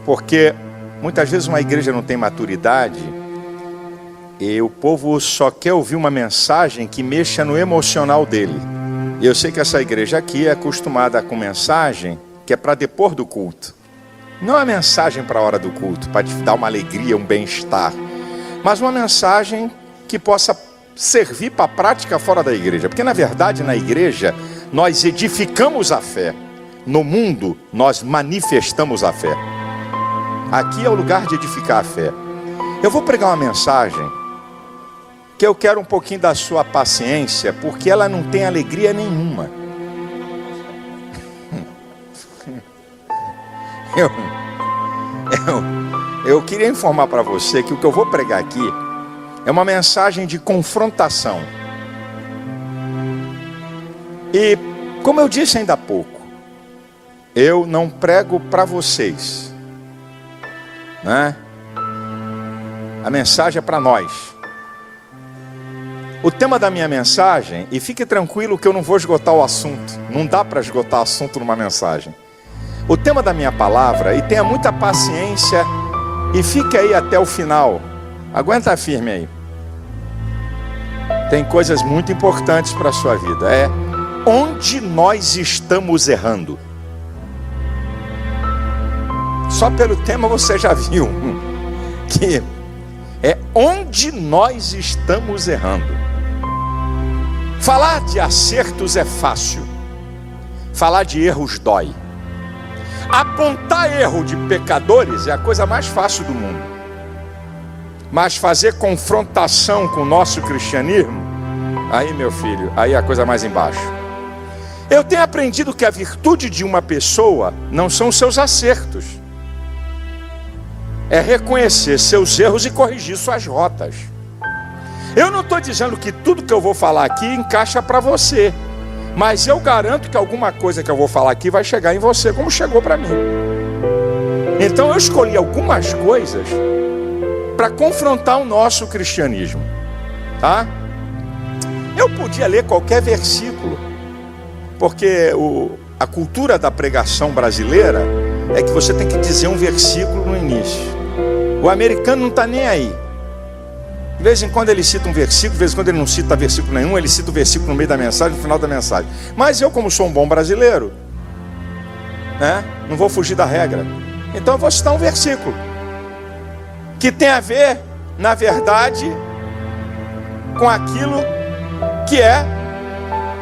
Porque muitas vezes uma igreja não tem maturidade e o povo só quer ouvir uma mensagem que mexa no emocional dele. E eu sei que essa igreja aqui é acostumada com mensagem que é para depois do culto. Não é mensagem para a hora do culto, para te dar uma alegria, um bem-estar. Mas uma mensagem que possa servir para a prática fora da igreja. Porque na verdade na igreja nós edificamos a fé. No mundo nós manifestamos a fé. Aqui é o lugar de edificar a fé. Eu vou pregar uma mensagem que eu quero um pouquinho da sua paciência, porque ela não tem alegria nenhuma. Eu queria informar para você que o que eu vou pregar aqui é uma mensagem de confrontação. E, como eu disse ainda há pouco, eu não prego para vocês, né? A mensagem é para nós. O tema da minha mensagem, e fique tranquilo que eu não vou esgotar o assunto, não dá para esgotar assunto numa mensagem. O tema da minha palavra, e tenha muita paciência e fique aí até o final, aguenta firme aí. Tem coisas muito importantes para a sua vida, é onde nós estamos errando. Só pelo tema você já viu que é onde nós estamos errando. Falar de acertos é fácil, falar de erros dói. Apontar erro de pecadores é a coisa mais fácil do mundo. Mas fazer confrontação com o nosso cristianismo, aí meu filho, aí é a coisa mais embaixo. Eu tenho aprendido que a virtude de uma pessoa não são seus acertos, é reconhecer seus erros e corrigir suas rotas. Eu não estou dizendo que tudo que eu vou falar aqui encaixa para você, mas eu garanto que alguma coisa que eu vou falar aqui vai chegar em você, como chegou para mim. Então eu escolhi algumas coisas para confrontar o nosso cristianismo, tá? Eu podia ler qualquer versículo, porque a cultura da pregação brasileira é que você tem que dizer um versículo no início. O americano não está nem aí. De vez em quando ele cita um versículo, de vez em quando ele não cita versículo nenhum, ele cita o versículo no meio da mensagem, no final da mensagem. Mas eu, como sou um bom brasileiro, né, não vou fugir da regra. Então eu vou citar um versículo que tem a ver, na verdade, com aquilo que é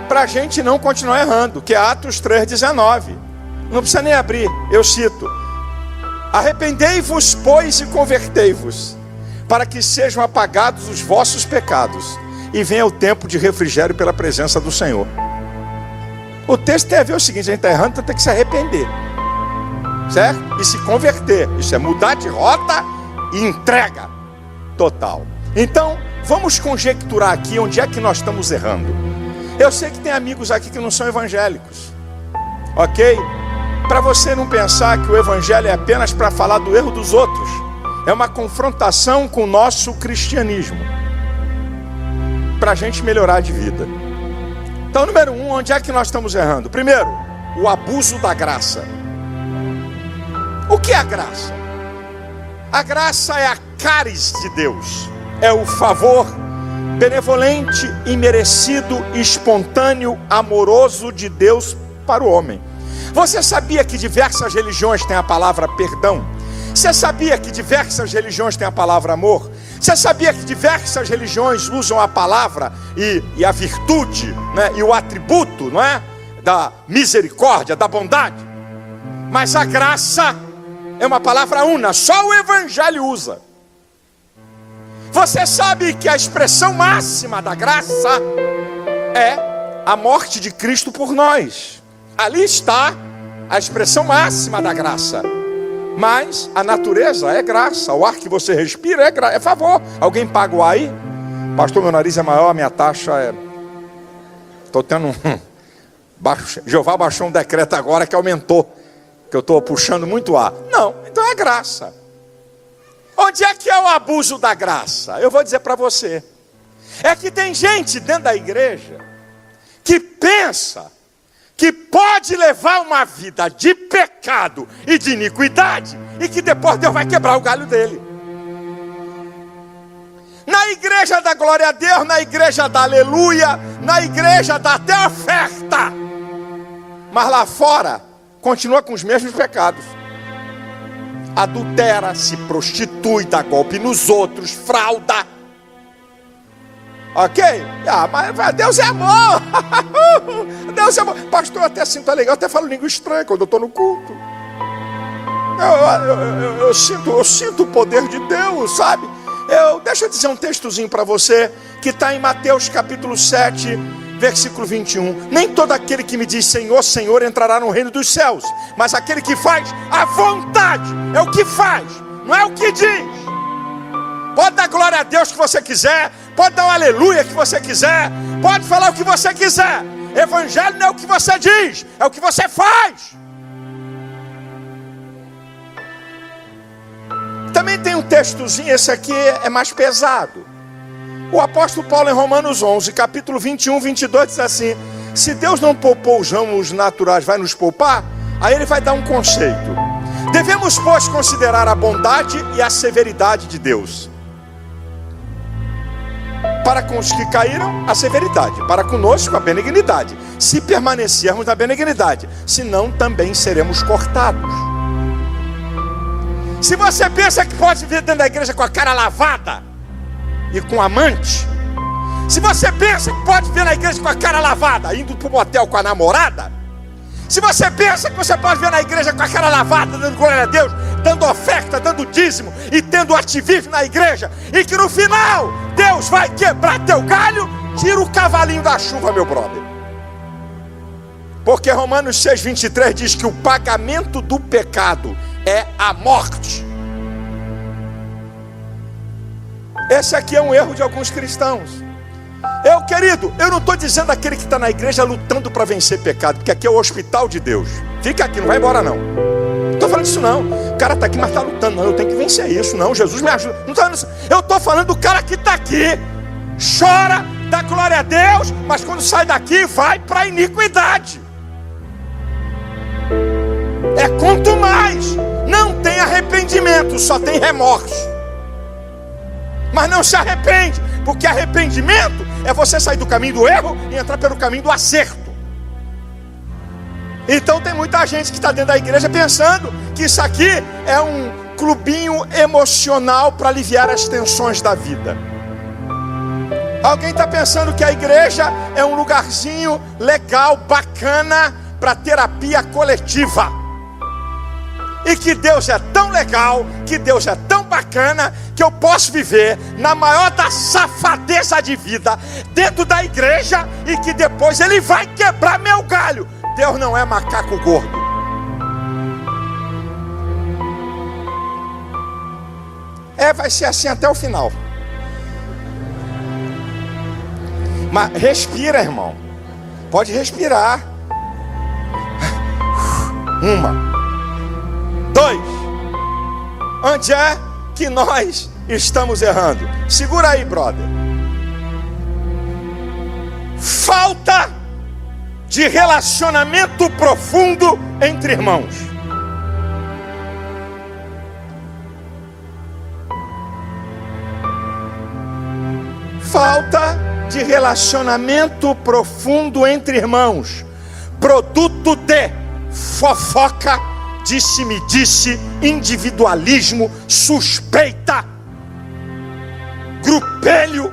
para a gente não continuar errando, que é Atos 3,19. Não precisa nem abrir, eu cito: arrependei-vos, pois, e convertei-vos, para que sejam apagados os vossos pecados, e venha o tempo de refrigério pela presença do Senhor. O texto tem a ver o seguinte: a gente está errando, então tem que se arrepender, certo? E se converter, isso é mudar de rota e entrega total. Então, vamos conjecturar aqui onde é que nós estamos errando. Eu sei que tem amigos aqui que não são evangélicos, ok? Para você não pensar que o evangelho é apenas para falar do erro dos outros, é uma confrontação com o nosso cristianismo, para a gente melhorar de vida. Então, número 1, onde é que nós estamos errando? Primeiro, o abuso da graça. O que é a graça? A graça é a caris de Deus, é o favor benevolente, imerecido, espontâneo, amoroso de Deus para o homem. Você sabia que diversas religiões têm a palavra perdão? Você sabia que diversas religiões têm a palavra amor? Você sabia que diversas religiões usam a palavra e a virtude, né, e o atributo, não é, da misericórdia, da bondade? Mas a graça é uma palavra una, só o evangelho usa. Você sabe que a expressão máxima da graça é a morte de Cristo por nós. Ali está a expressão máxima da graça. Mas a natureza é graça, o ar que você respira é favor. Alguém paga o ar aí? Pastor, meu nariz é maior, a minha taxa é... Estou tendo Jeová baixou um decreto agora que aumentou, que eu estou puxando muito ar. Não, então é graça. Onde é que é o abuso da graça? Eu vou dizer para você. É que tem gente dentro da igreja que pensa que pode levar uma vida de pecado e de iniquidade, e que depois Deus vai quebrar o galho dele. Na igreja da glória a Deus, na igreja da aleluia, na igreja dá até oferta, mas lá fora continua com os mesmos pecados. Adultera, se prostitui, dá golpe nos outros, frauda. Ok? Mas Deus é amor. Deus é amor. Pastor, eu até sinto legal, eu até falo língua estranha quando eu estou no culto. Eu sinto o poder de Deus, sabe? Deixa eu dizer um textozinho para você, que está em Mateus capítulo 7, versículo 21. Nem todo aquele que me diz Senhor, Senhor entrará no reino dos céus, mas aquele que faz a vontade. É o que faz, não é o que diz. Pode dar glória a Deus que você quiser, pode dar um aleluia que você quiser, pode falar o que você quiser. Evangelho não é o que você diz, é o que você faz. Também tem um textozinho, esse aqui é mais pesado. O apóstolo Paulo em Romanos 11, capítulo 21, 22 diz assim: se Deus não poupou os ramos naturais, vai nos poupar? Aí ele vai dar um conceito. Devemos, pois, considerar a bondade e a severidade de Deus. Para com os que caíram, a severidade. Para conosco, a benignidade. Se permanecermos na benignidade, senão também seremos cortados. Se você pensa que pode vir dentro da igreja com a cara lavada e com amante, se você pensa que pode vir na igreja com a cara lavada, indo para o motel com a namorada, se você pensa que você pode vir na igreja com a cara lavada, dando glória a Deus, dando oferta, dando dízimo e tendo ativismo na igreja, e que no final Deus vai quebrar teu galho, tira o cavalinho da chuva, meu brother. Porque Romanos 6,23 diz que o pagamento do pecado é a morte. Esse aqui é um erro de alguns cristãos. Querido, eu não estou dizendo aquele que está na igreja lutando para vencer pecado, porque aqui é o hospital de Deus. Fica aqui, não vai embora não. Não estou falando disso não. O cara está aqui, mas está lutando. Não, eu tenho que vencer isso. Não, Jesus me ajuda. Não estou falando isso. Eu estou falando do cara que está aqui, chora, dá glória a Deus, mas quando sai daqui vai para a iniquidade. É quanto mais. Não tem arrependimento, só tem remorso. Mas não se arrepende, porque arrependimento é você sair do caminho do erro e entrar pelo caminho do acerto. Então tem muita gente que está dentro da igreja pensando que isso aqui é um clubinho emocional para aliviar as tensões da vida. Alguém está pensando que a igreja é um lugarzinho legal, bacana, para terapia coletiva. E que Deus é tão legal, que Deus é tão bacana, que eu posso viver na maior da safadeza de vida dentro da igreja, e que depois Ele vai quebrar meu galho. Deus não é macaco gordo. Vai ser assim até o final. Mas respira, irmão. Pode respirar. 1, 2. Onde é que nós estamos errando? Segura aí, brother. Falta de relacionamento profundo entre irmãos. Falta de relacionamento profundo entre irmãos. Produto de fofoca, disse-me-disse, individualismo, suspeita, grupelho.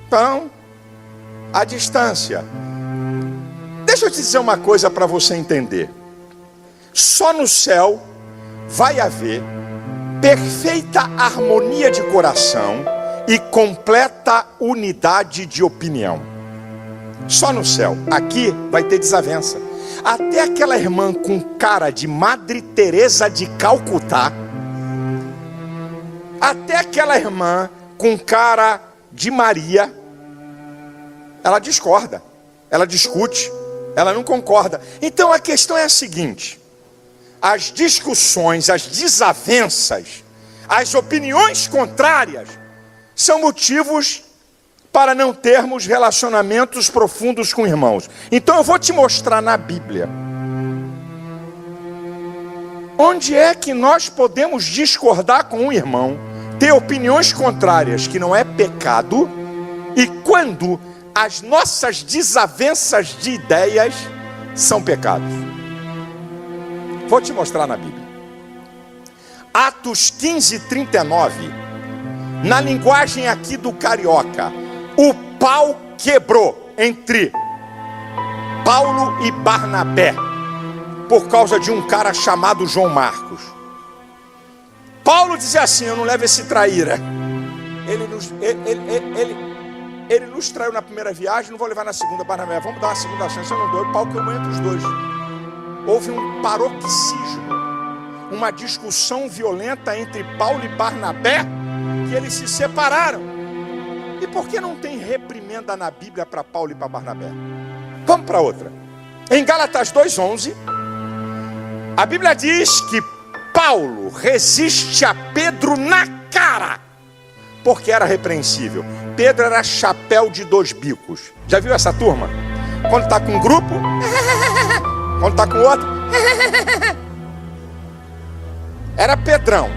Então, a distância. Deixa eu te dizer uma coisa para você entender. Só no céu vai haver perfeita harmonia de coração e completa unidade de opinião. Só no céu. Aqui vai ter desavença. Até aquela irmã com cara de Madre Teresa de Calcutá, até aquela irmã com cara de Maria, ela discorda, ela discute, ela não concorda. Então a questão é a seguinte: as discussões, as desavenças, as opiniões contrárias são motivos para não termos relacionamentos profundos com irmãos. Então eu vou te mostrar na Bíblia onde é que nós podemos discordar com um irmão, ter opiniões contrárias, que não é pecado, e quando as nossas desavenças de ideias são pecados. Vou te mostrar na Bíblia. Atos 15:39, na linguagem aqui do carioca, o pau quebrou entre Paulo e Barnabé, por causa de um cara chamado João Marcos. Paulo dizia assim: eu não levo esse traíra. Ele nos traiu na primeira viagem, não vou levar na segunda. Barnabé, vamos dar uma segunda chance. Eu não dou, o pau queimou entre os dois. Houve um paroxismo, uma discussão violenta entre Paulo e Barnabé, que eles se separaram. E por que não tem reprimenda na Bíblia para Paulo e para Barnabé? Vamos para outra. Em Gálatas 2:11, a Bíblia diz que Paulo resiste a Pedro na cara, porque era repreensível. Pedro era chapéu de 2 bicos. Já viu essa turma? Quando está com um grupo, quando está com outro, era Pedrão.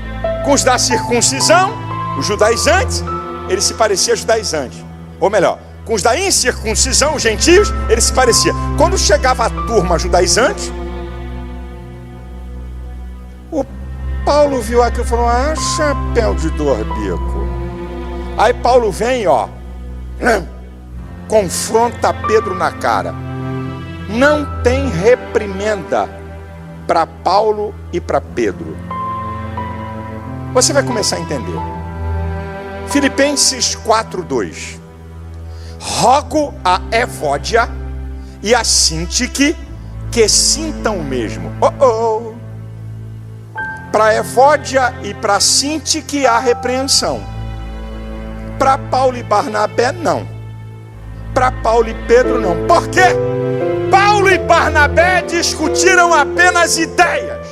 Com os da circuncisão, os judaizantes, ele se parecia judaizante. Ou melhor, com os da incircuncisão, os gentios, ele se parecia. Quando chegava a turma judaizante, o Paulo viu aquilo e falou: ah, chapéu de 2 bicos. Aí Paulo vem, ó, confronta Pedro na cara. Não tem reprimenda para Paulo e para Pedro. Você vai começar a entender. Filipenses 4:2. Rogo a Evódia e a Sintique que sintam o mesmo. Para Evódia e para Sintique há repreensão. Para Paulo e Barnabé, não. Para Paulo e Pedro, não. Por quê? Paulo e Barnabé discutiram apenas ideias.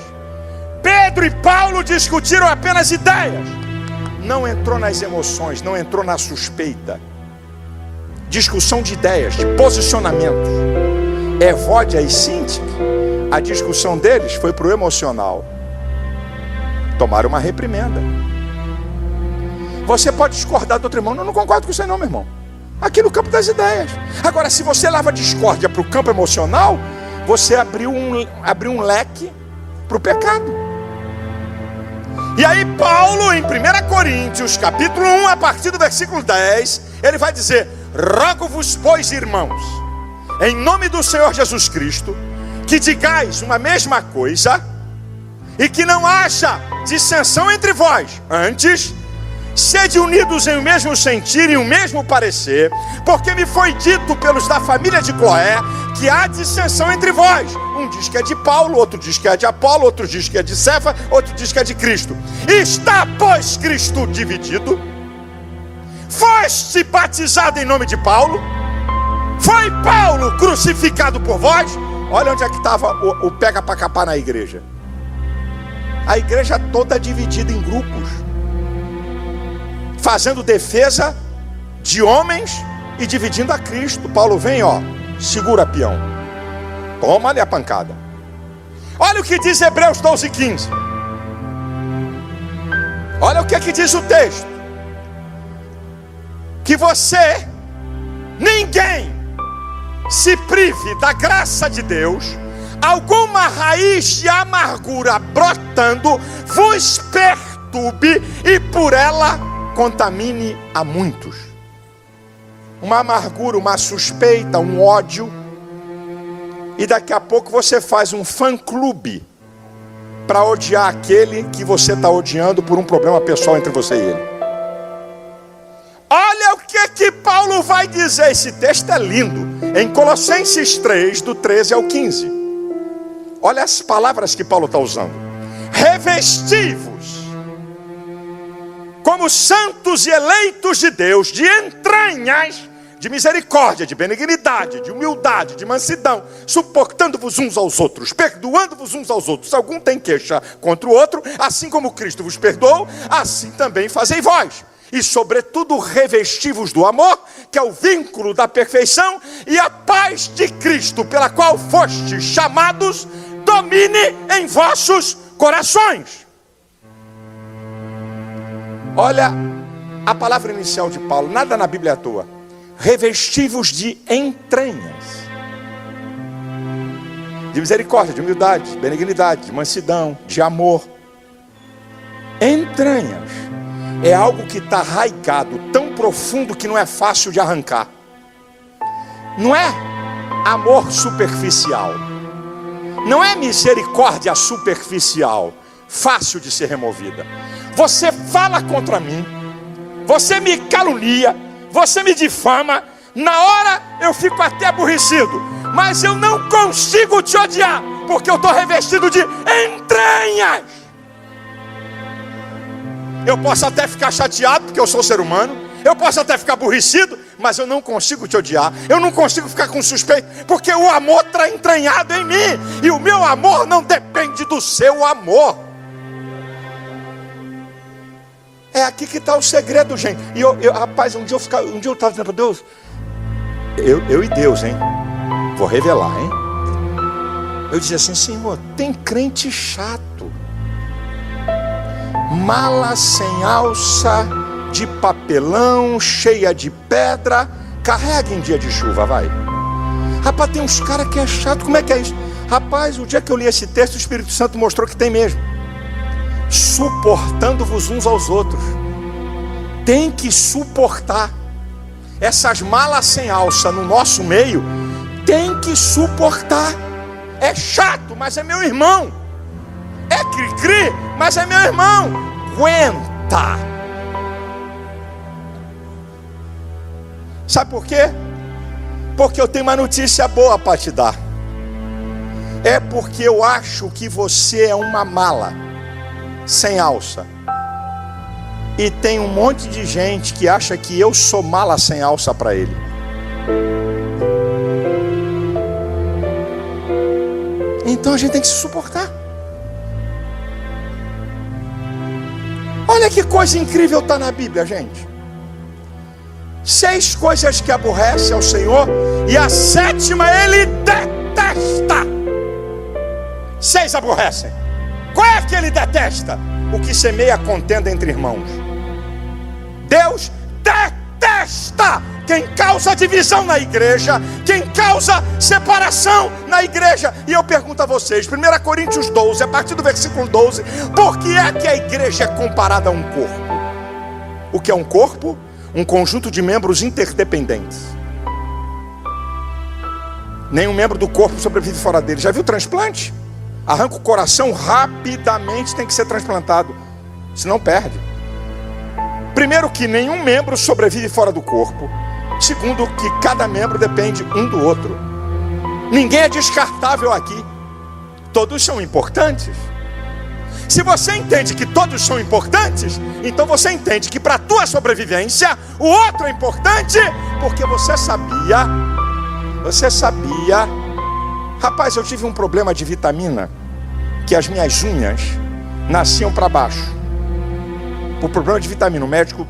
Pedro e Paulo discutiram apenas ideias. Não entrou nas emoções, não entrou na suspeita. Discussão de ideias, de posicionamentos. Evódia e Sintique, a discussão deles foi para o emocional. Tomaram uma reprimenda. Você pode discordar do outro irmão. Não concordo com você não, meu irmão. Aqui no campo das ideias. Agora, se você leva a discórdia para o campo emocional, você abriu um leque para o pecado. E aí Paulo, em 1 Coríntios, capítulo 1, a partir do versículo 10, ele vai dizer: rogo-vos, pois, irmãos, em nome do Senhor Jesus Cristo, que digais uma mesma coisa, e que não haja dissensão entre vós. Antes, sede unidos em o mesmo sentir e o mesmo parecer, porque me foi dito pelos da família de Cloé que há dissensão entre vós. Um diz que é de Paulo, outro diz que é de Apolo, outro diz que é de Cefa, outro diz que é de Cristo. Está, pois, Cristo dividido? Foste batizado em nome de Paulo? Foi Paulo crucificado por vós? Olha onde é que estava o pega para capar na igreja. A igreja toda dividida em grupos, fazendo defesa de homens e dividindo a Cristo. Paulo vem, ó, segura peão, toma ali a pancada. Olha o que diz Hebreus 12:15. Olha o que diz o texto: que você, ninguém se prive da graça de Deus, alguma raiz de amargura brotando vos perturbe e por ela contamine a muitos. Uma amargura, uma suspeita, um ódio, e daqui a pouco você faz um fã-clube para odiar aquele que você está odiando por um problema pessoal entre você e ele. Olha o que Paulo vai dizer, esse texto é lindo, em Colossenses 3, do 13 ao 15. Olha as palavras que Paulo está usando: revesti-vos como santos e eleitos de Deus, de entranhas de misericórdia, de benignidade, de humildade, de mansidão, suportando-vos uns aos outros, perdoando-vos uns aos outros. Se algum tem queixa contra o outro, assim como Cristo vos perdoou, assim também fazei vós. e sobretudo revestivos do amor, que é o vínculo da perfeição, e a paz de Cristo, pela qual fostes chamados, domine em vossos corações. Olha a palavra inicial de Paulo, nada na Bíblia é à toa. Revestivos de entranhas, de misericórdia, de humildade, de benignidade, de mansidão, de amor. Entranhas é algo que está arraigado, tão profundo que não é fácil de arrancar. Não é amor superficial, não é misericórdia superficial, fácil de ser removida. Você fala contra mim, você me calunia, você me difama, na hora eu fico até aborrecido, mas eu não consigo te odiar, porque eu estou revestido de entranhas. Eu posso até ficar chateado, porque eu sou ser humano, eu posso até ficar aborrecido, mas eu não consigo te odiar, eu não consigo ficar com suspeito, porque o amor está entranhado em mim, e o meu amor não depende do seu amor. É aqui que está o segredo, gente. E rapaz, um dia eu estava dizendo para Deus, eu e Deus, hein? Vou revelar, hein? Eu dizia assim, Senhor, tem crente chato, mala sem alça, de papelão, cheia de pedra, carrega em dia de chuva, vai. Rapaz, tem uns caras que é chato, como é que é isso? Rapaz, o dia que eu li esse texto, o Espírito Santo mostrou que tem mesmo. Suportando-vos uns aos outros. Tem que suportar. Essas malas sem alça no nosso meio, tem que suportar. É chato, mas é meu irmão. É cri-cri, mas é meu irmão. Aguenta. Sabe por quê? Porque eu tenho uma notícia boa para te dar. É porque eu acho que você é uma mala sem alça, e tem um monte de gente que acha que eu sou mala sem alça para ele. Então a gente tem que se suportar. Olha que coisa incrível está na Bíblia, gente. 6 coisas que aborrece ao Senhor, e a 7ª ele detesta. 6 aborrecem. Qual é que ele detesta? O que semeia contenda entre irmãos. Deus detesta quem causa divisão na igreja, quem causa separação na igreja. E eu pergunto a vocês, 1 Coríntios 12, a partir do versículo 12, por que é que a igreja é comparada a um corpo? O que é um corpo? Um conjunto de membros interdependentes. Nenhum membro do corpo sobrevive fora dele. Já viu transplante? Arranca o coração, rapidamente tem que ser transplantado, senão perde. Primeiro, que nenhum membro sobrevive fora do corpo. Segundo, que cada membro depende um do outro. Ninguém é descartável aqui. Todos são importantes. Se você entende que todos são importantes, então você entende que para a tua sobrevivência o outro é importante, porque você sabia. Rapaz, eu tive um problema de vitamina, que as minhas unhas nasciam para baixo. Por problema de vitamina, o médico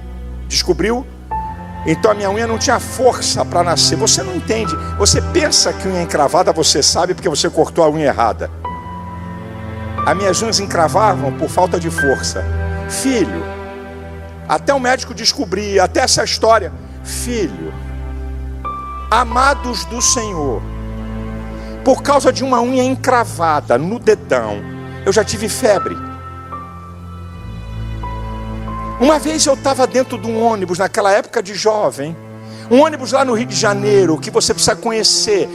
descobriu, então a minha unha não tinha força para nascer. Você não entende, você pensa que unha encravada você sabe porque você cortou a unha errada. As minhas unhas encravavam por falta de força. Filho, até o médico descobrir, até essa história. Filho, amados do Senhor, por causa de uma unha encravada no dedão, eu já tive febre. Uma vez eu estava dentro de um ônibus, naquela época de jovem, um ônibus lá no Rio de Janeiro, que você precisa conhecer.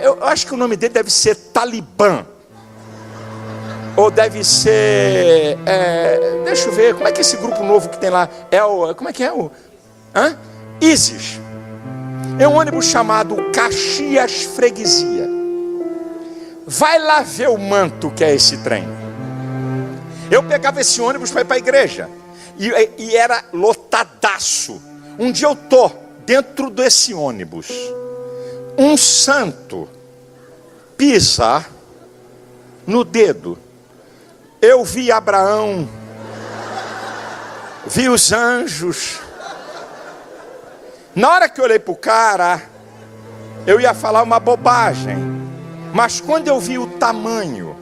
Eu acho que o nome dele deve ser Talibã. Ou deve ser... deixa eu ver, como é que é esse grupo novo que tem lá? Como é que é o... ISIS. É um ônibus chamado Caxias Freguesia. Vai lá ver o manto que é esse trem. Eu pegava esse ônibus para ir para a igreja. E era lotadaço. Um dia eu tô dentro desse ônibus. Um santo pisa no dedo. Eu vi Abraão Vi os anjos. Na hora que eu olhei para o cara, eu ia falar uma bobagem. Mas quando eu vi o tamanho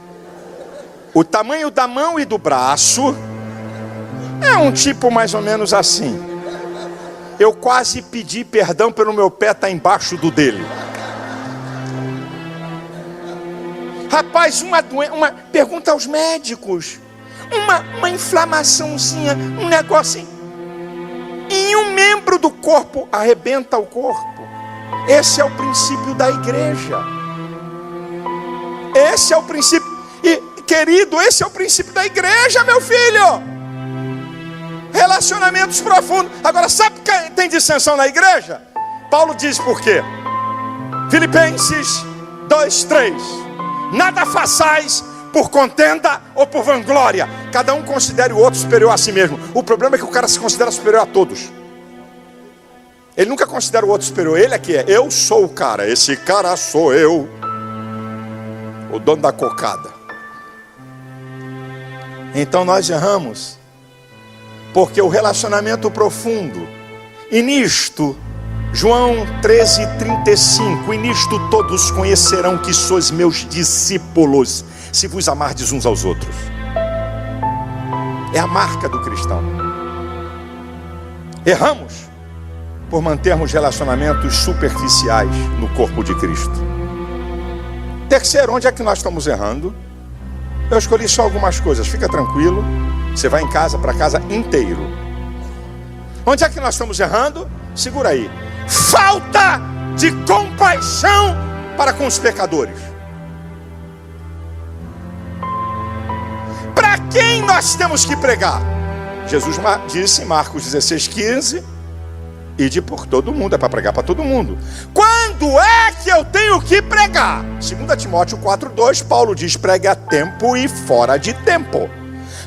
da mão e do braço, é um tipo mais ou menos assim. Eu quase pedi perdão pelo meu pé estar embaixo do dele. Rapaz, pergunta aos médicos. Uma inflamaçãozinha, um negocinho. Em um membro do corpo, arrebenta o corpo. Esse é o princípio da igreja. Esse é o princípio. E, querido, esse é o princípio da igreja, meu filho. Relacionamentos profundos. Agora, sabe que tem dissensão na igreja? Paulo diz por quê? Filipenses 2:3. Nada façais por contenda ou por vanglória. Cada um considere o outro superior a si mesmo. O problema é que o cara se considera superior a todos. Ele nunca considera o outro superior. Ele é que é. Eu sou o cara. Esse cara sou eu. O dono da cocada. Então nós erramos. Porque o relacionamento profundo. E nisto, João 13:35. E nisto todos conhecerão que sois meus discípulos, se vos amardes uns aos outros. É a marca do cristão. Erramos por mantermos relacionamentos superficiais no corpo de Cristo. Terceiro, onde é que nós estamos errando? Eu escolhi só algumas coisas, fica tranquilo. Você vai em casa, para casa inteiro. Onde é que nós estamos errando? Segura aí. Falta de compaixão para com os pecadores. Para quem nós temos que pregar? Jesus disse em Marcos 16:15: ide por todo mundo, é para pregar para todo mundo. Quando é que eu tenho que pregar? 2 Timóteo 4:2, Paulo diz: pregue a tempo e fora de tempo.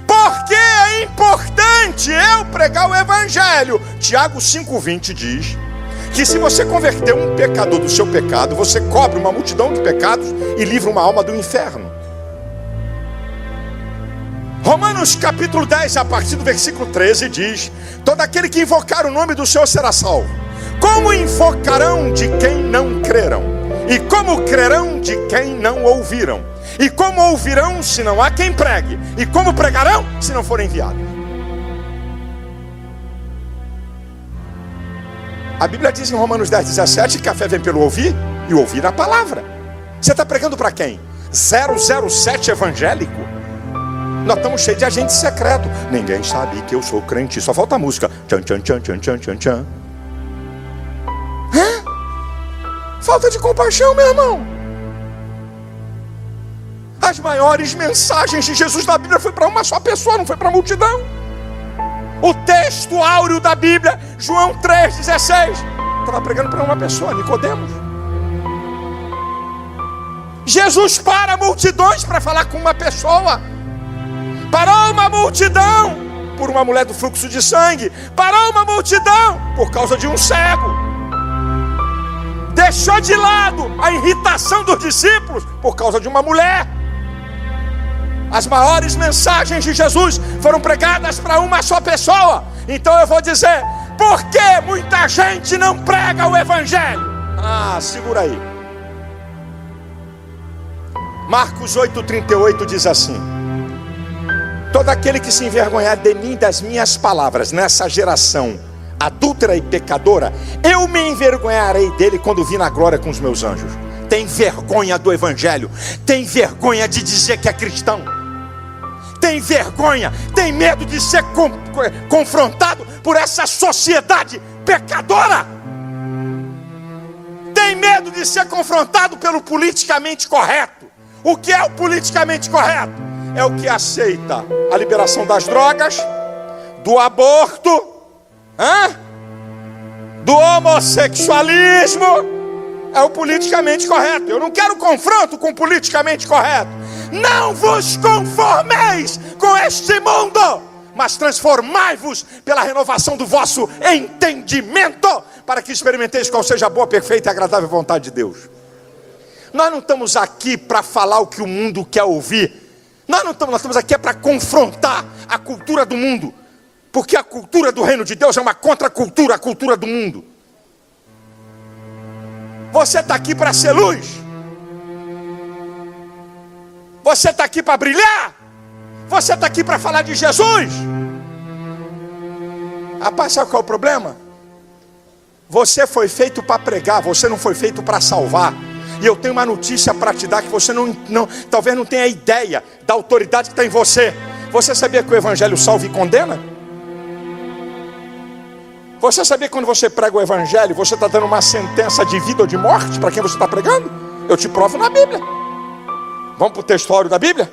Porque é importante eu pregar o evangelho. Tiago 5:20 diz que se você converter um pecador do seu pecado, você cobre uma multidão de pecados e livra uma alma do inferno. Romanos capítulo 10, a partir do versículo 13 diz: todo aquele que invocar o nome do Senhor será salvo. Como invocarão de quem não creram? E como crerão de quem não ouviram? E como ouvirão se não há quem pregue? E como pregarão se não forem enviados? A Bíblia diz em Romanos 10:17 que a fé vem pelo ouvir e ouvir a palavra. Você está pregando para quem? 007 evangélico? Nós estamos cheios de agente secreto. Ninguém sabe que eu sou crente. Só falta a música. Tchan, tchan, tchan, tchan, tchan, tchan, tchan. Falta de compaixão, meu irmão. As maiores mensagens de Jesus na Bíblia foi para uma só pessoa, não foi para a multidão. O texto áureo da Bíblia, João 3:16, estava pregando para uma pessoa, Nicodemos. Jesus para multidões para falar com uma pessoa. Parou uma multidão por uma mulher do fluxo de sangue. Parou uma multidão por causa de um cego. Deixou de lado a irritação dos discípulos por causa de uma mulher. As maiores mensagens de Jesus foram pregadas para uma só pessoa. Então eu vou dizer: por que muita gente não prega o evangelho? Segura aí. Marcos 8:38 diz assim: todo aquele que se envergonhar de mim, das minhas palavras, nessa geração adúltera e pecadora, eu me envergonharei dele quando vir na glória com os meus anjos. Tem vergonha do evangelho? Tem vergonha de dizer que é cristão? Tem vergonha? Tem medo de ser confrontado por essa sociedade pecadora? Tem medo de ser confrontado pelo politicamente correto? O que é o politicamente correto? É o que aceita a liberação das drogas, do aborto, do homossexualismo. É o politicamente correto. Eu não quero confronto com o politicamente correto. Não vos conformeis com este mundo, mas transformai-vos pela renovação do vosso entendimento, para que experimenteis qual seja a boa, perfeita e agradável vontade de Deus. Nós não estamos aqui para falar o que o mundo quer ouvir. Nós estamos aqui para confrontar a cultura do mundo. Porque a cultura do reino de Deus é uma contracultura, a cultura do mundo. Você está aqui para ser luz. Você está aqui para brilhar. Você está aqui para falar de Jesus. Rapaz, sabe qual é o problema? Você foi feito para pregar, você não foi feito para salvar. E eu tenho uma notícia para te dar que você talvez não tenha ideia da autoridade que está em você. Você sabia que o evangelho salva e condena? Você sabia que quando você prega o evangelho, você está dando uma sentença de vida ou de morte para quem você está pregando? Eu te provo na Bíblia. Vamos para o textório da Bíblia?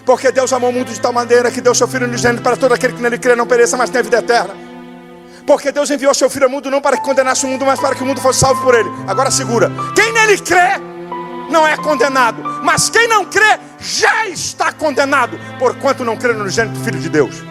Porque Deus amou o mundo de tal maneira que deu seu Filho unigênito para todo aquele que nele crê não pereça, mas tenha vida eterna. Porque Deus enviou seu Filho ao mundo não para que condenasse o mundo, mas para que o mundo fosse salvo por ele. Agora segura. Quem nele crê não é condenado, mas quem não crê já está condenado, porquanto não crê no unigênito Filho de Deus.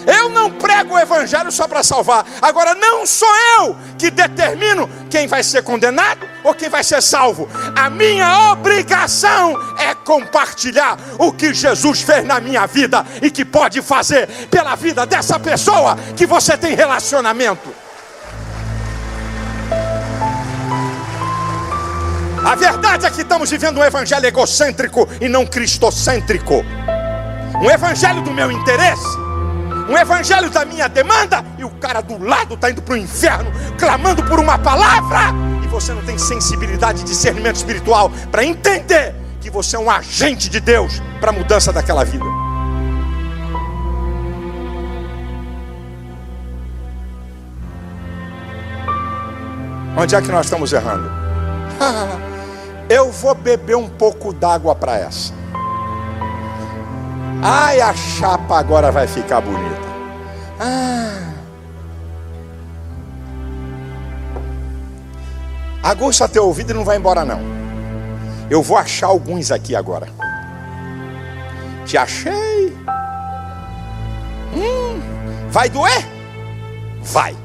Eu não prego o evangelho só para salvar. Agora não sou eu que determino quem vai ser condenado ou quem vai ser salvo. A minha obrigação é compartilhar o que Jesus fez na minha vida e que pode fazer pela vida dessa pessoa que você tem relacionamento. A verdade é que estamos vivendo um evangelho egocêntrico e não cristocêntrico. Um evangelho do meu interesse, um evangelho da minha demanda, e o cara do lado está indo para o inferno, clamando por uma palavra, e você não tem sensibilidade e discernimento espiritual para entender que você é um agente de Deus para a mudança daquela vida. Onde é que nós estamos errando? Eu vou beber um pouco d'água para essa. Ai, a chapa agora vai ficar bonita. Aguça teu ouvido e não vai embora não. Eu vou achar alguns aqui agora. Te achei. Vai doer? Vai.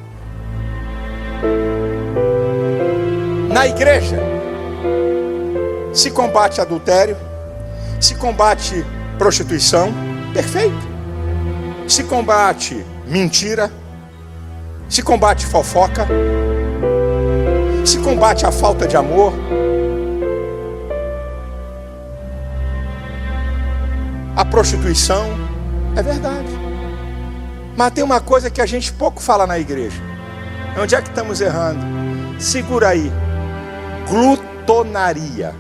Na igreja se combate adultério, se combate prostituição, perfeito. Se combate mentira, se combate fofoca, se combate a falta de amor. A prostituição, é verdade. Mas tem uma coisa que a gente pouco fala na igreja. Onde é que estamos errando? Segura aí. Glutonaria.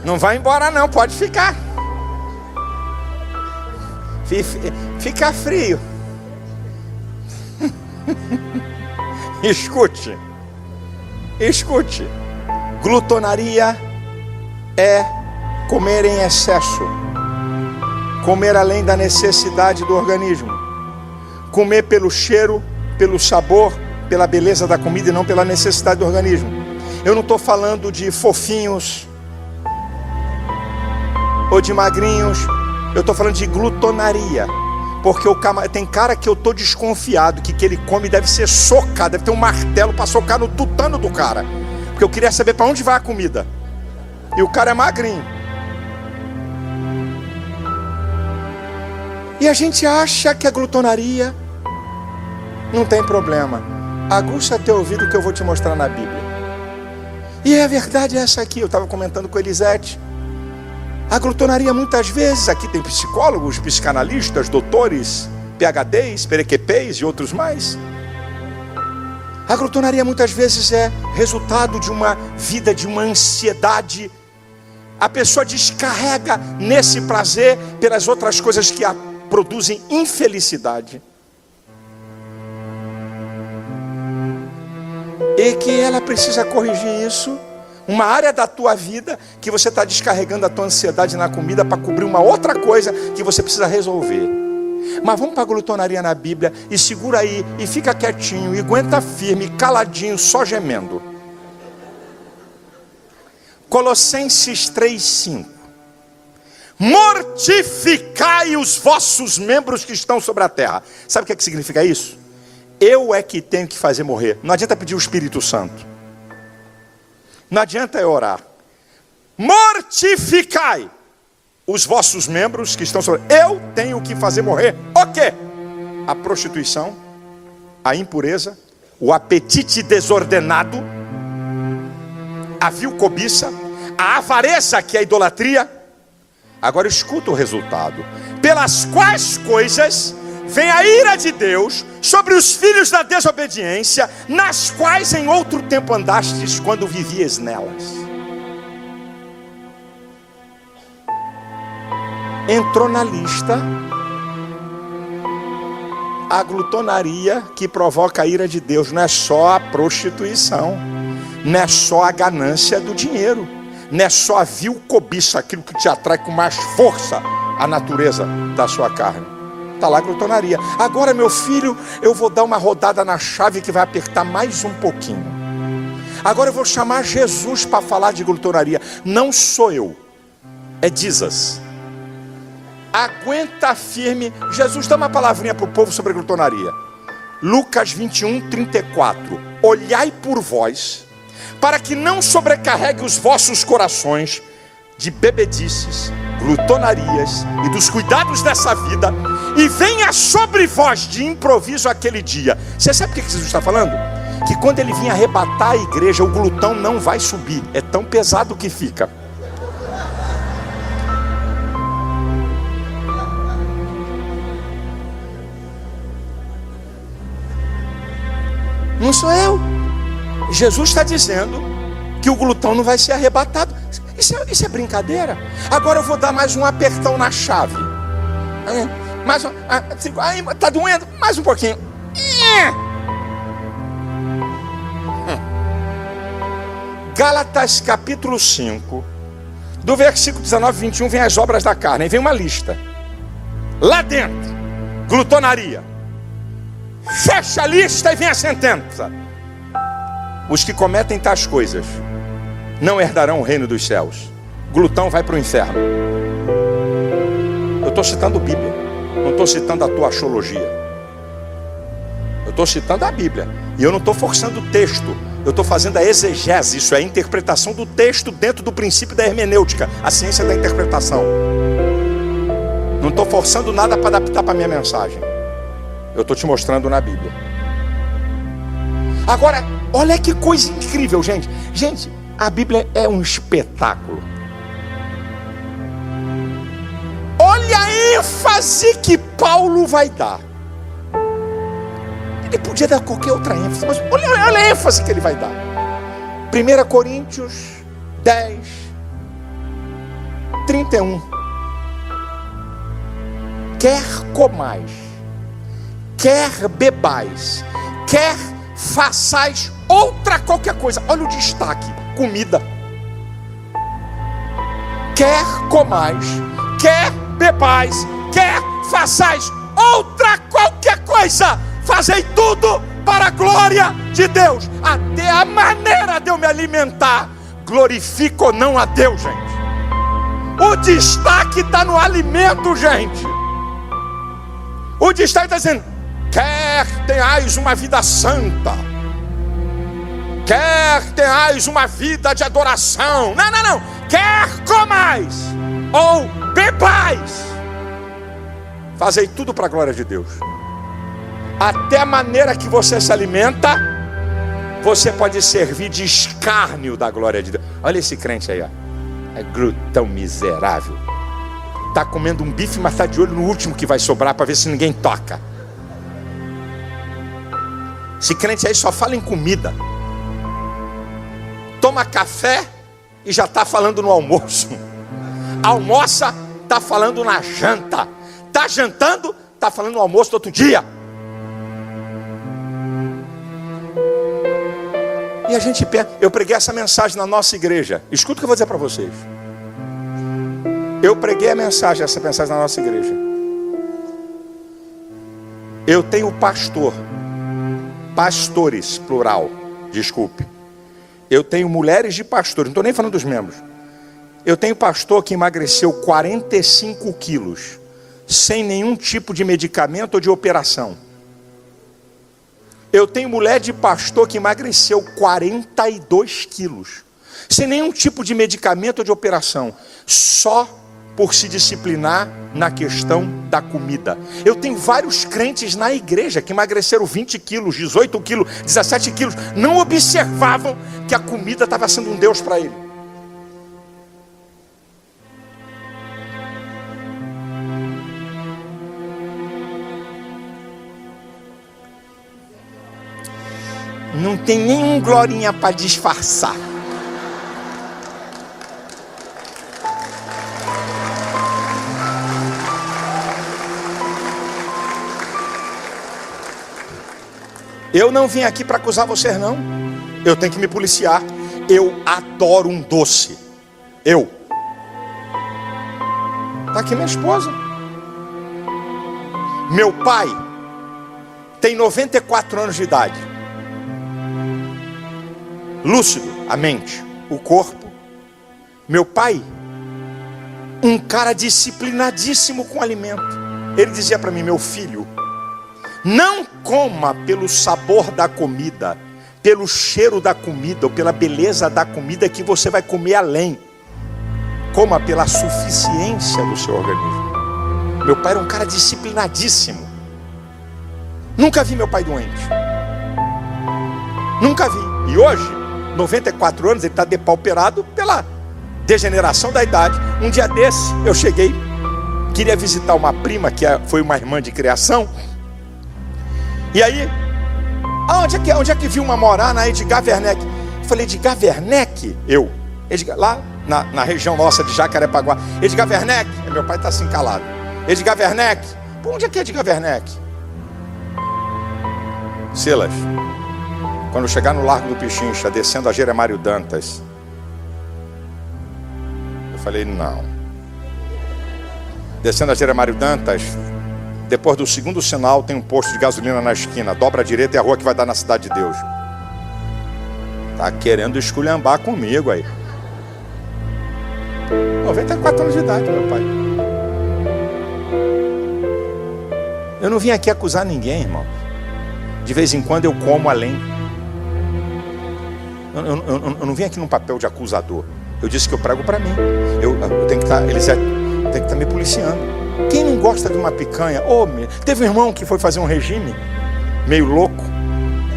Não vai embora não, pode ficar. Fica frio. Escute. Glutonaria é comer em excesso. Comer além da necessidade do organismo. Comer pelo cheiro, pelo sabor, pela beleza da comida e não pela necessidade do organismo. Eu não estou falando de fofinhos ou de magrinhos, eu estou falando de glutonaria. Porque tem cara que eu estou desconfiado que ele come deve ser socado, deve ter um martelo para socar no tutano do cara. Porque eu queria saber para onde vai a comida. E o cara é magrinho. E a gente acha que a glutonaria não tem problema. Aguça teu ouvido que eu vou te mostrar na Bíblia. E a verdade é essa aqui, eu estava comentando com Elisete. A glutonaria muitas vezes, aqui tem psicólogos, psicanalistas, doutores, PhDs, perequepês e outros mais. A glutonaria muitas vezes é resultado de uma vida, de uma ansiedade. A pessoa descarrega nesse prazer pelas outras coisas que a produzem infelicidade. E que ela precisa corrigir isso. Uma área da tua vida que você está descarregando a tua ansiedade na comida para cobrir uma outra coisa que você precisa resolver. Mas vamos para a glutonaria na Bíblia e segura aí e fica quietinho e aguenta firme, caladinho, só gemendo. Colossenses 3:5. Mortificai os vossos membros que estão sobre a terra. Sabe o que significa isso? Eu é que tenho que fazer morrer. Não adianta pedir o Espírito Santo. Não adianta eu orar. mortificai os vossos membros que estão sobre. Eu tenho que fazer morrer o quê? A prostituição, a impureza, o apetite desordenado, a vil cobiça, a avareza, que é a idolatria. Agora escuta o resultado: pelas quais coisas vem a ira de Deus sobre os filhos da desobediência, nas quais em outro tempo andastes quando vivias nelas. Entrou na lista a glutonaria que provoca a ira de Deus. Não é só a prostituição, não é só a ganância do dinheiro, não é só a vil cobiça, aquilo que te atrai com mais força a natureza da sua carne. Está lá a glutonaria. Agora, meu filho, eu vou dar uma rodada na chave que vai apertar mais um pouquinho. Agora eu vou chamar Jesus para falar de glutonaria. Não sou eu, é Jesus. Aguenta firme. Jesus dá uma palavrinha para o povo sobre a glutonaria. Lucas 21, 34. Olhai por vós, para que não sobrecarregue os vossos corações de bebedices, glutonarias e dos cuidados dessa vida, e venha sobre vós de improviso aquele dia. Você sabe o que Jesus está falando? Que quando ele vir arrebatar a igreja, o glutão não vai subir. É tão pesado que fica. Não sou eu. Jesus está dizendo que o glutão não vai ser arrebatado. Isso é brincadeira. Agora eu vou dar mais um apertão na chave. Está doendo? Mais um pouquinho. Gálatas capítulo 5, do versículo 19 e 21, vem as obras da carne. Aí vem uma lista. Lá dentro, glutonaria. Fecha a lista e vem a sentença: os que cometem tais coisas não herdarão o reino dos céus. Glutão vai para o inferno. Eu estou citando a Bíblia, não estou citando a tua axiologia. Eu estou citando a Bíblia. E eu não estou forçando o texto, eu estou fazendo a exegese. Isso é a interpretação do texto dentro do princípio da hermenêutica, a ciência da interpretação. Não estou forçando nada para adaptar para a minha mensagem. Eu estou te mostrando na Bíblia. Agora, olha que coisa incrível, gente. Gente, a Bíblia é um espetáculo. Olha a ênfase que Paulo vai dar. Ele podia dar qualquer outra ênfase, mas olha a ênfase que ele vai dar. 1 Coríntios 10, 31. Quer comais, quer bebais, quer façais outra qualquer coisa. Olha o destaque: comida. Quer comais, quer bebais, quer façais outra qualquer coisa, fazei tudo para a glória de Deus. Até a maneira de eu me alimentar glorifica ou não a Deus, gente. O destaque está no alimento, gente. O destaque está dizendo: quer tenhais uma vida santa, quer tenhais uma vida de adoração. Não. Quer comais ou bebais, fazei tudo para a glória de Deus. Até a maneira que você se alimenta, você pode servir de escárnio da glória de Deus. Olha esse crente aí, ó. É glutão miserável. Está comendo um bife, mas está de olho no último que vai sobrar para ver se ninguém toca. Esse crente aí só fala em comida. Toma café e já está falando no almoço. Almoça, está falando na janta. Está jantando, está falando no almoço do outro dia. E a gente pensa, eu preguei essa mensagem na nossa igreja. Escuta o que eu vou dizer para vocês. Eu preguei essa mensagem na nossa igreja. Eu tenho pastores, plural, desculpe. Eu tenho mulheres de pastores, não estou nem falando dos membros. Eu tenho pastor que emagreceu 45 quilos, sem nenhum tipo de medicamento ou de operação. Eu tenho mulher de pastor que emagreceu 42 quilos, sem nenhum tipo de medicamento ou de operação, só por se disciplinar na questão da comida. Eu tenho vários crentes na igreja que emagreceram 20 quilos, 18 quilos, 17 quilos, não observavam que a comida estava sendo um Deus para ele. Não tem nenhum glorinha para disfarçar. Eu não vim aqui para acusar vocês, não. Eu tenho que me policiar. Eu adoro um doce. Está aqui minha esposa. Meu pai tem 94 anos de idade. Lúcido, a mente, o corpo. Meu pai, um cara disciplinadíssimo com alimento. Ele dizia para mim: meu filho, não coma pelo sabor da comida, pelo cheiro da comida ou pela beleza da comida que você vai comer além. Coma pela suficiência do seu organismo. Meu pai era um cara disciplinadíssimo. Nunca vi meu pai doente. Nunca vi. E hoje, 94 anos, ele está depauperado pela degeneração da idade. Um dia desse, eu cheguei, queria visitar uma prima, que foi uma irmã de criação. E aí, onde é que viu uma morar? Na Edgar Werneck. Eu falei: Edgar Werneck? Lá na região nossa de Jacarepaguá. Edgar Werneck? Meu pai está assim calado. Edgar Werneck? Pô, onde é que é Edgar Werneck? Silas, quando chegar no Largo do Pichincha, descendo a Jeremário Dantas, eu falei: não. Descendo a Jeremário Dantas, depois do segundo sinal, tem um posto de gasolina na esquina. Dobra à direita, é a rua que vai dar na Cidade de Deus. Tá querendo esculhambar comigo aí. 94 anos de idade, meu pai. Eu não vim aqui acusar ninguém, irmão. De vez em quando eu como além. Eu não vim aqui num papel de acusador. Eu disse que eu prego para mim. Eu tenho que estar, Elisete, tem que estar me policiando. Quem não gosta de uma picanha? Teve um irmão que foi fazer um regime, meio louco,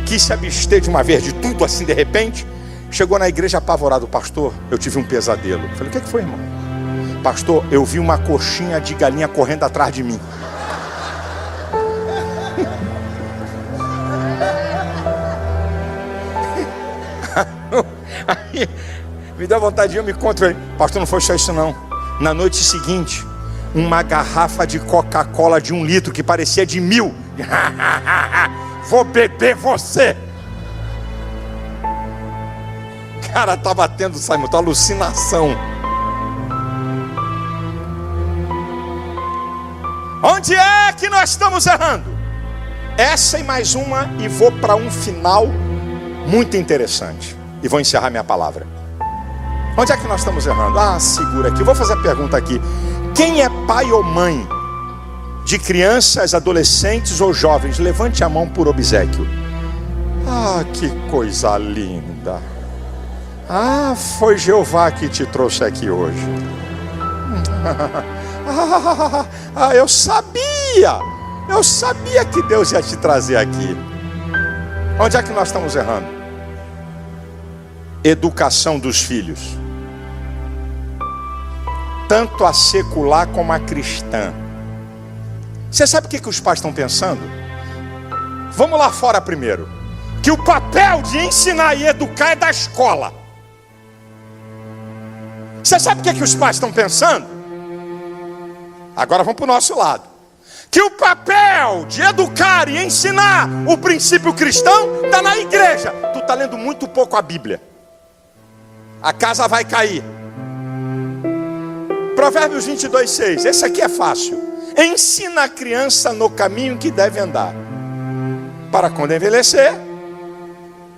quis se abster de uma vez de tudo assim de repente. Chegou na igreja apavorado: pastor, eu tive um pesadelo. Eu falei: o que foi, irmão? Pastor, eu vi uma coxinha de galinha correndo atrás de mim. Aí, me dá vontade de eu me encontrar. Pastor, não foi só isso não. Na noite seguinte, uma garrafa de Coca-Cola de 1 litro que parecia de 1000. Vou beber você. Cara, tá batendo, Simon, tá alucinação. Onde é que nós estamos errando? Essa e mais uma, e vou para um final muito interessante. E vou encerrar minha palavra. Onde é que nós estamos errando? Segura aqui, eu vou fazer a pergunta aqui. Quem é pai ou mãe de crianças, adolescentes ou jovens? Levante a mão por obséquio. Que coisa linda. Foi Jeová que te trouxe aqui hoje. Eu sabia que Deus ia te trazer aqui. Onde é que nós estamos errando? Educação dos filhos, tanto a secular como a cristã. Você sabe o que os pais estão pensando? Vamos lá fora primeiro. Que o papel de ensinar e educar é da escola. Você sabe o que os pais estão pensando? Agora vamos para o nosso lado. Que o papel de educar e ensinar o princípio cristão está na igreja. Tu está lendo muito pouco a Bíblia. A casa vai cair. Provérbios 22:6. Esse aqui é fácil. Ensina a criança no caminho que deve andar, para quando envelhecer,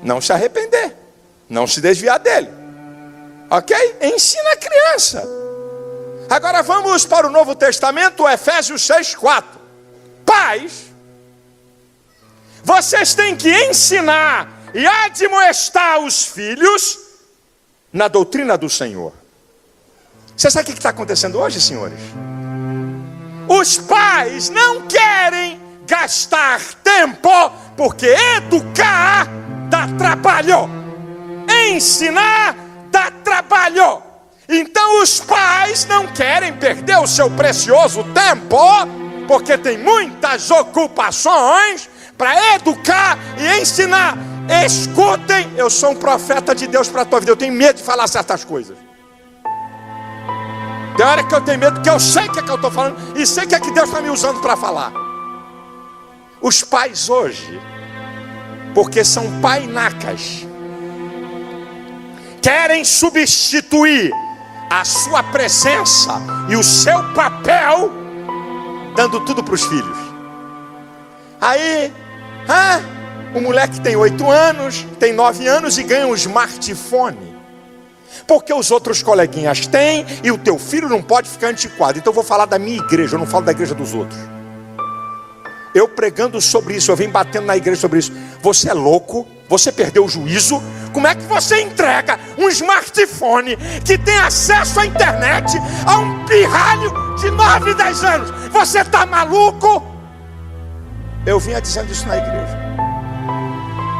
não se arrepender, não se desviar dele. Ok? Ensina a criança. Agora vamos para o Novo Testamento, Efésios 6:4. Pais, vocês têm que ensinar e admoestar os filhos na doutrina do Senhor. Você sabe o que está acontecendo hoje, senhores? Os pais não querem gastar tempo, porque educar dá trabalho, ensinar dá trabalho. Então os pais não querem perder o seu precioso tempo, porque tem muitas ocupações para educar e ensinar. Escutem, eu sou um profeta de Deus para a tua vida. Eu tenho medo de falar certas coisas. Tem hora que eu tenho medo, porque eu sei o que é que eu estou falando e sei o que é que Deus está me usando para falar. Os pais hoje, porque são painacas, querem substituir a sua presença e o seu papel, dando tudo para os filhos. Aí, o moleque tem 8 anos, tem 9 anos e ganha um smartphone, porque os outros coleguinhas têm e o teu filho não pode ficar antiquado. Então eu vou falar da minha igreja, eu não falo da igreja dos outros. Eu pregando sobre isso, eu venho batendo na igreja sobre isso. Você é louco? Você perdeu o juízo? Como é que você entrega um smartphone que tem acesso à internet a um pirralho de 9, 10 anos? Você está maluco? Eu vinha dizendo isso na igreja.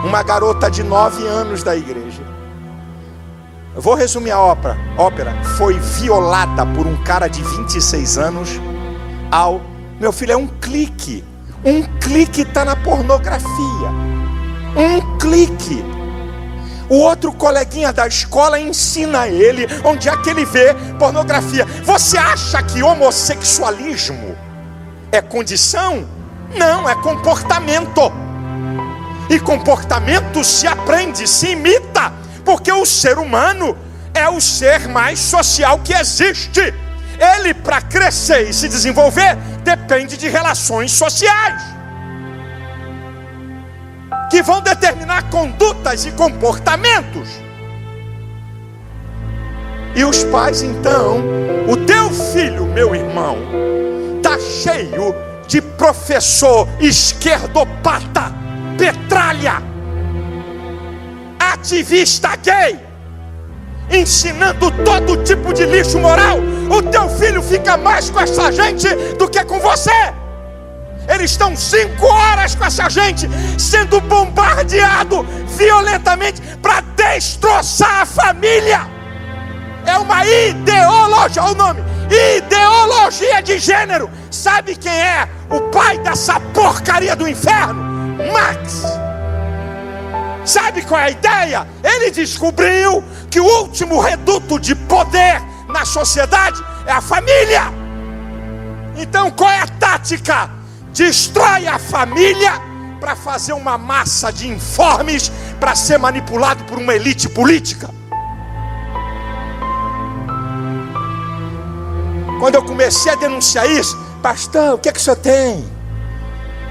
Uma garota de 9 anos da igreja, eu vou resumir a ópera, foi violada por um cara de 26 anos. Meu filho, é um clique está na pornografia, um clique. O outro coleguinha da escola ensina ele onde é que ele vê pornografia. Você acha que homossexualismo é condição? Não, é comportamento. E comportamento se aprende, se imita, porque o ser humano é o ser mais social que existe. Ele, para crescer e se desenvolver, depende de relações sociais, que vão determinar condutas e comportamentos. E os pais, então, o teu filho, meu irmão, está cheio de professor esquerdopata, petralha, ativista gay, ensinando todo tipo de lixo moral. O teu filho fica mais com essa gente do que com você. Eles estão 5 horas com essa gente, sendo bombardeado violentamente para destroçar a família. É uma ideologia, olha o nome, ideologia de gênero. Sabe quem é o pai dessa porcaria do inferno? Marx. Sabe qual é a ideia? Ele descobriu que o último reduto de poder na sociedade é a família. Então qual é a tática? Destrói a família para fazer uma massa de informes para ser manipulado por uma elite política. Quando eu comecei a denunciar isso, pastor, o que é que o senhor tem?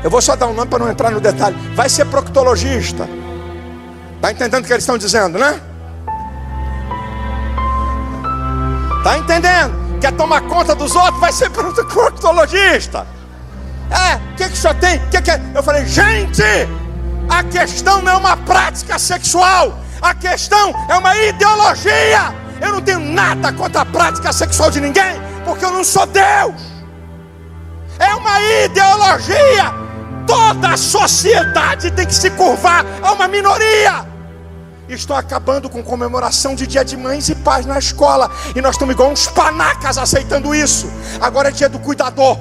Eu vou só dar um nome para não entrar no detalhe. Vai ser proctologista. Está entendendo o que eles estão dizendo, né? Está entendendo? Quer tomar conta dos outros? Vai ser proctologista. O que o senhor tem? Eu falei, gente, a questão não é uma prática sexual. A questão é uma ideologia. Eu não tenho nada contra a prática sexual de ninguém, porque eu não sou Deus. É uma ideologia. Toda a sociedade tem que se curvar a uma minoria. Estão acabando com comemoração de dia de mães e pais na escola, e nós estamos igual uns panacas aceitando isso. Agora é dia do cuidador.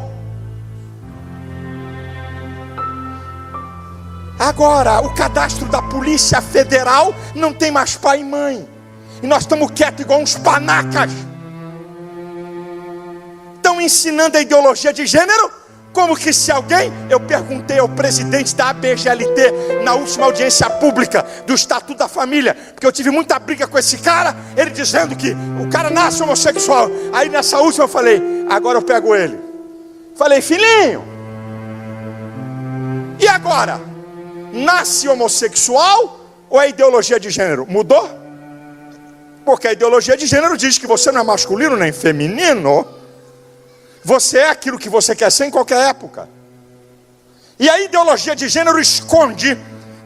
Agora o cadastro da Polícia Federal não tem mais pai e mãe, e nós estamos quietos igual uns panacas. Estão ensinando a ideologia de gênero, como que se alguém... Eu perguntei ao presidente da ABGLT na última audiência pública do Estatuto da Família, porque eu tive muita briga com esse cara, ele dizendo que o cara nasce homossexual. Aí nessa última eu falei, agora eu pego ele. Falei, filhinho, e agora? Nasce homossexual ou é ideologia de gênero? Mudou? Porque a ideologia de gênero diz que você não é masculino nem feminino. Você é aquilo que você quer ser em qualquer época. E a ideologia de gênero esconde,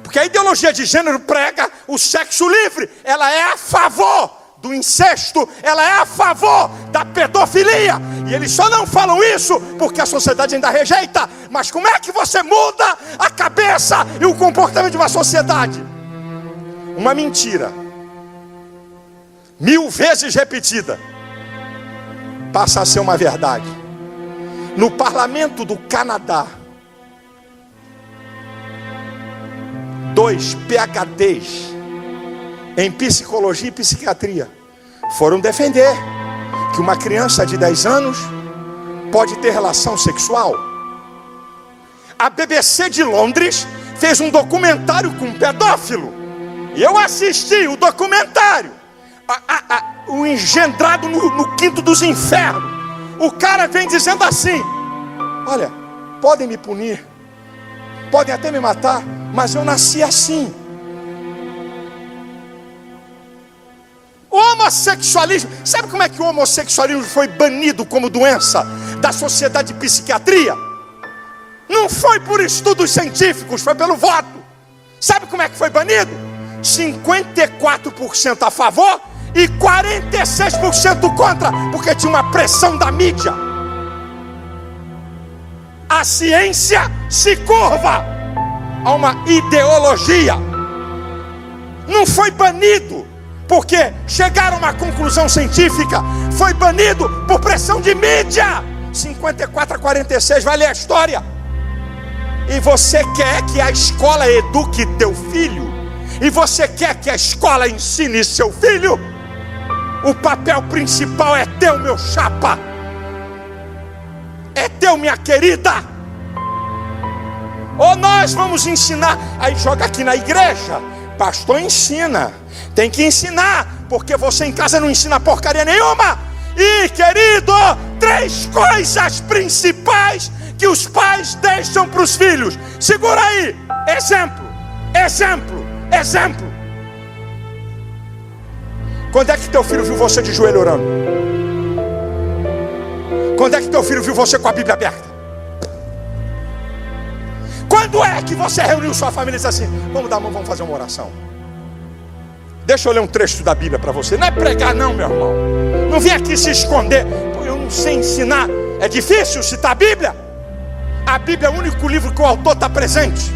porque a ideologia de gênero prega o sexo livre. Ela é a favor do incesto, ela é a favor da pedofilia. E eles só não falam isso porque a sociedade ainda rejeita. Mas como é que você muda a cabeça e o comportamento de uma sociedade? Uma mentira 1000 vezes repetida passa a ser uma verdade. No parlamento do Canadá, 2 PhDs em psicologia e psiquiatria foram defender que uma criança de 10 anos pode ter relação sexual. A BBC de Londres fez um documentário com um pedófilo, e eu assisti o documentário. O engendrado no quinto dos infernos. O cara vem dizendo assim: olha, podem me punir, podem até me matar, mas eu nasci assim. O homossexualismo, sabe como é que o homossexualismo foi banido como doença da sociedade de psiquiatria? Não foi por estudos científicos, foi pelo voto. Sabe como é que foi banido? 54% a favor e 46% contra, porque tinha uma pressão da mídia. A ciência se curva a uma ideologia. Não foi banido porque chegaram a uma conclusão científica, foi banido por pressão de mídia. 54-46, vai ler a história. E você quer que a escola eduque teu filho? E você quer que a escola ensine seu filho? O papel principal é teu, meu chapa. É teu, minha querida. Ou nós vamos ensinar. Aí joga aqui na igreja. Pastor ensina. Tem que ensinar, porque você em casa não ensina porcaria nenhuma. E querido, 3 coisas principais que os pais deixam para os filhos. Segura aí. Exemplo, exemplo, exemplo. Quando é que teu filho viu você de joelho orando? Quando é que teu filho viu você com a Bíblia aberta? Quando é que você reuniu sua família e disse assim: vamos dar a mão, vamos fazer uma oração? Deixa eu ler um trecho da Bíblia para você. Não é pregar não, meu irmão. Não vem aqui se esconder. Pô, eu não sei ensinar. É difícil citar a Bíblia? A Bíblia é o único livro que o autor está presente.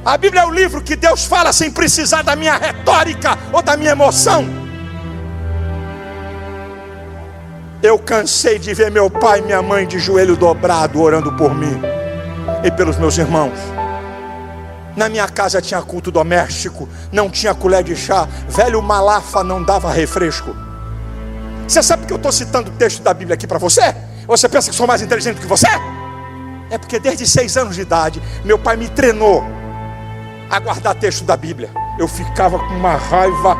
A Bíblia é o livro que Deus fala sem precisar da minha retórica ou da minha emoção. Eu cansei de ver meu pai e minha mãe de joelho dobrado orando por mim e pelos meus irmãos. Na minha casa tinha culto doméstico, não tinha colher de chá, velho Malafa não dava refresco. Você sabe que eu estou citando o texto da Bíblia aqui para você? Ou você pensa que sou mais inteligente que você? É porque desde 6 anos de idade meu pai me treinou a guardar texto da Bíblia. Eu ficava com uma raiva.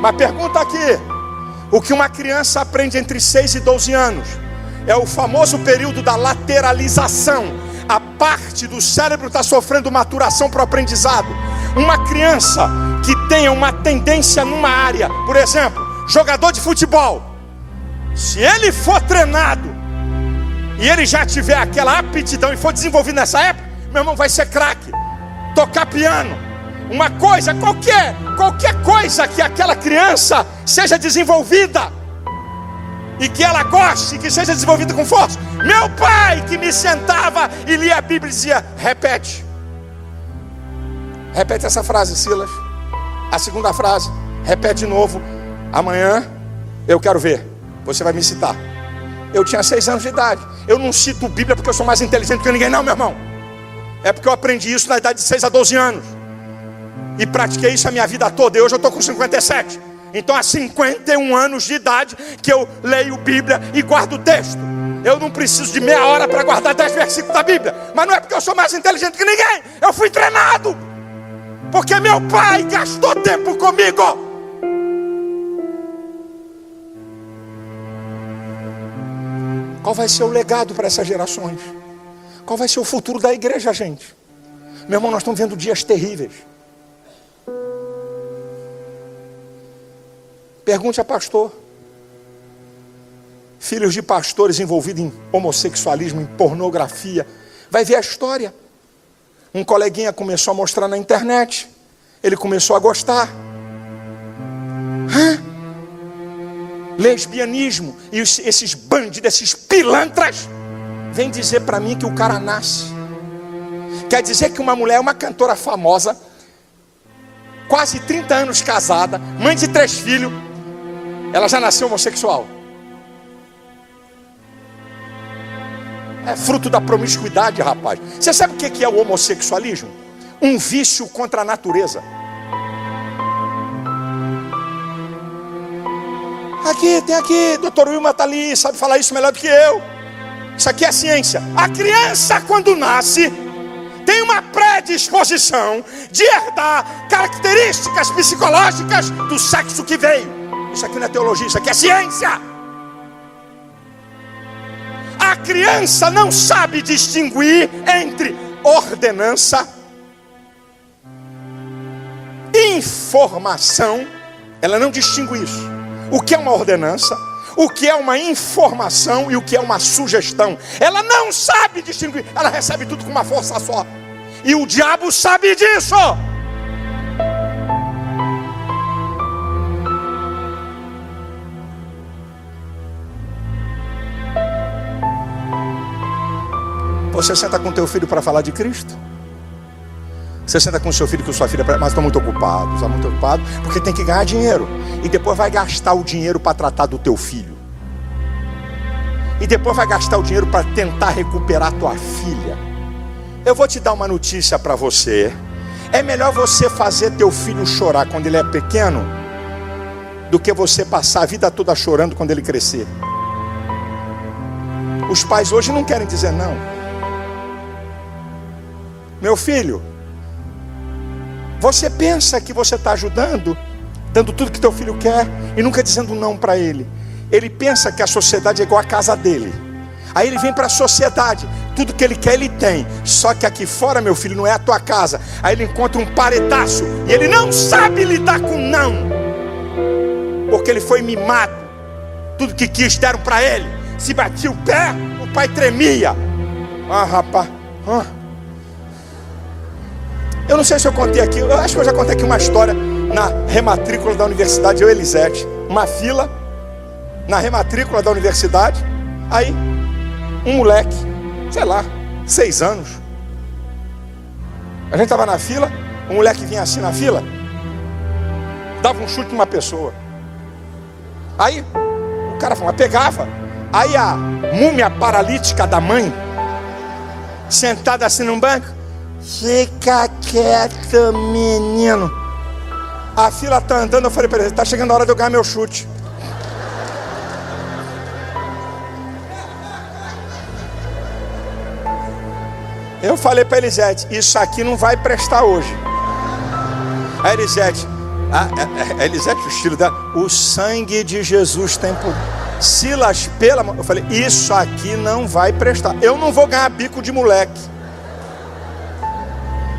Mas pergunta aqui: o que uma criança aprende entre 6 e 12 anos é o famoso período da lateralização. A parte do cérebro está sofrendo maturação para o aprendizado. Uma criança que tenha uma tendência numa área, por exemplo, jogador de futebol, se ele for treinado e ele já tiver aquela aptidão e for desenvolvido nessa época, meu irmão, vai ser craque. Tocar piano, uma coisa, qualquer coisa que aquela criança seja desenvolvida e que ela goste, que seja desenvolvida com força. Meu pai que me sentava e lia a Bíblia e dizia: repete essa frase, Silas. A segunda frase, repete de novo. Amanhã eu quero ver, você vai me citar. Eu tinha 6 anos de idade. Eu não cito Bíblia porque eu sou mais inteligente que ninguém não, meu irmão. É porque eu aprendi isso na idade de 6 a 12 anos e pratiquei isso a minha vida toda. E hoje eu estou com 57. Então há 51 anos de idade que eu leio Bíblia e guardo o texto. Eu não preciso de meia hora para guardar 10 versículos da Bíblia. Mas não é porque eu sou mais inteligente que ninguém. Eu fui treinado. Porque meu pai gastou tempo comigo. Qual vai ser o legado para essas gerações? Qual vai ser o futuro da igreja, gente? Meu irmão, nós estamos vendo dias terríveis. Pergunte a pastor. Filhos de pastores envolvidos em homossexualismo, em pornografia. Vai ver a história. Um coleguinha começou a mostrar na internet. Ele começou a gostar. Lesbianismo. E esses bandidos, esses pilantras, vêm dizer para mim que o cara nasce. Quer dizer que uma mulher, uma cantora famosa, quase 30 anos casada, mãe de 3 filhos, ela já nasceu homossexual. É fruto da promiscuidade, rapaz. Você sabe o que é o homossexualismo? Um vício contra a natureza. Tem aqui, doutor Wilma está ali, sabe falar isso melhor do que eu. Isso aqui é ciência. A criança, quando nasce, tem uma predisposição de herdar características psicológicas do sexo que veio. Isso aqui não é teologia, isso aqui é ciência. A criança não sabe distinguir entre ordenança, informação. Ela não distingue isso. O que é uma ordenança, o que é uma informação e o que é uma sugestão. Ela não sabe distinguir. Ela recebe tudo com uma força só. E o diabo sabe disso. Você senta com teu filho para falar de Cristo? Você senta com o seu filho, com sua filha, mas estou muito ocupado, porque tem que ganhar dinheiro. E depois vai gastar o dinheiro para tratar do teu filho. E depois vai gastar o dinheiro para tentar recuperar tua filha. Eu vou te dar uma notícia para você. É melhor você fazer teu filho chorar quando ele é pequeno, do que você passar a vida toda chorando quando ele crescer. Os pais hoje não querem dizer não. Meu filho, você pensa que você está ajudando, dando tudo que teu filho quer e nunca dizendo não para ele. Ele pensa que a sociedade é igual a casa dele. Aí ele vem para a sociedade, tudo que ele quer ele tem. Só que aqui fora, meu filho, não é a tua casa. Aí ele encontra um paredaço e ele não sabe lidar com não, porque ele foi mimado. Tudo que quis deram para ele. Se batia o pé, o pai tremia. Rapaz, eu não sei se eu contei aqui, eu acho que eu já contei aqui uma história na rematrícula da universidade, eu e Elisete. Uma fila na rematrícula da universidade. Aí, um moleque, sei lá, 6 anos. A gente estava na fila, o moleque vinha assim na fila, dava um chute numa pessoa. Aí, o cara pegava. Aí a múmia paralítica da mãe, sentada assim num banco, fica quieto, menino. A fila está andando, eu falei para ele, está chegando a hora de eu ganhar meu chute. Eu falei para Elisete, isso aqui não vai prestar hoje. A Elisete, o estilo dela, o sangue de Jesus tem poder. Silas, pela mão. Eu falei, isso aqui não vai prestar. Eu não vou ganhar bico de moleque.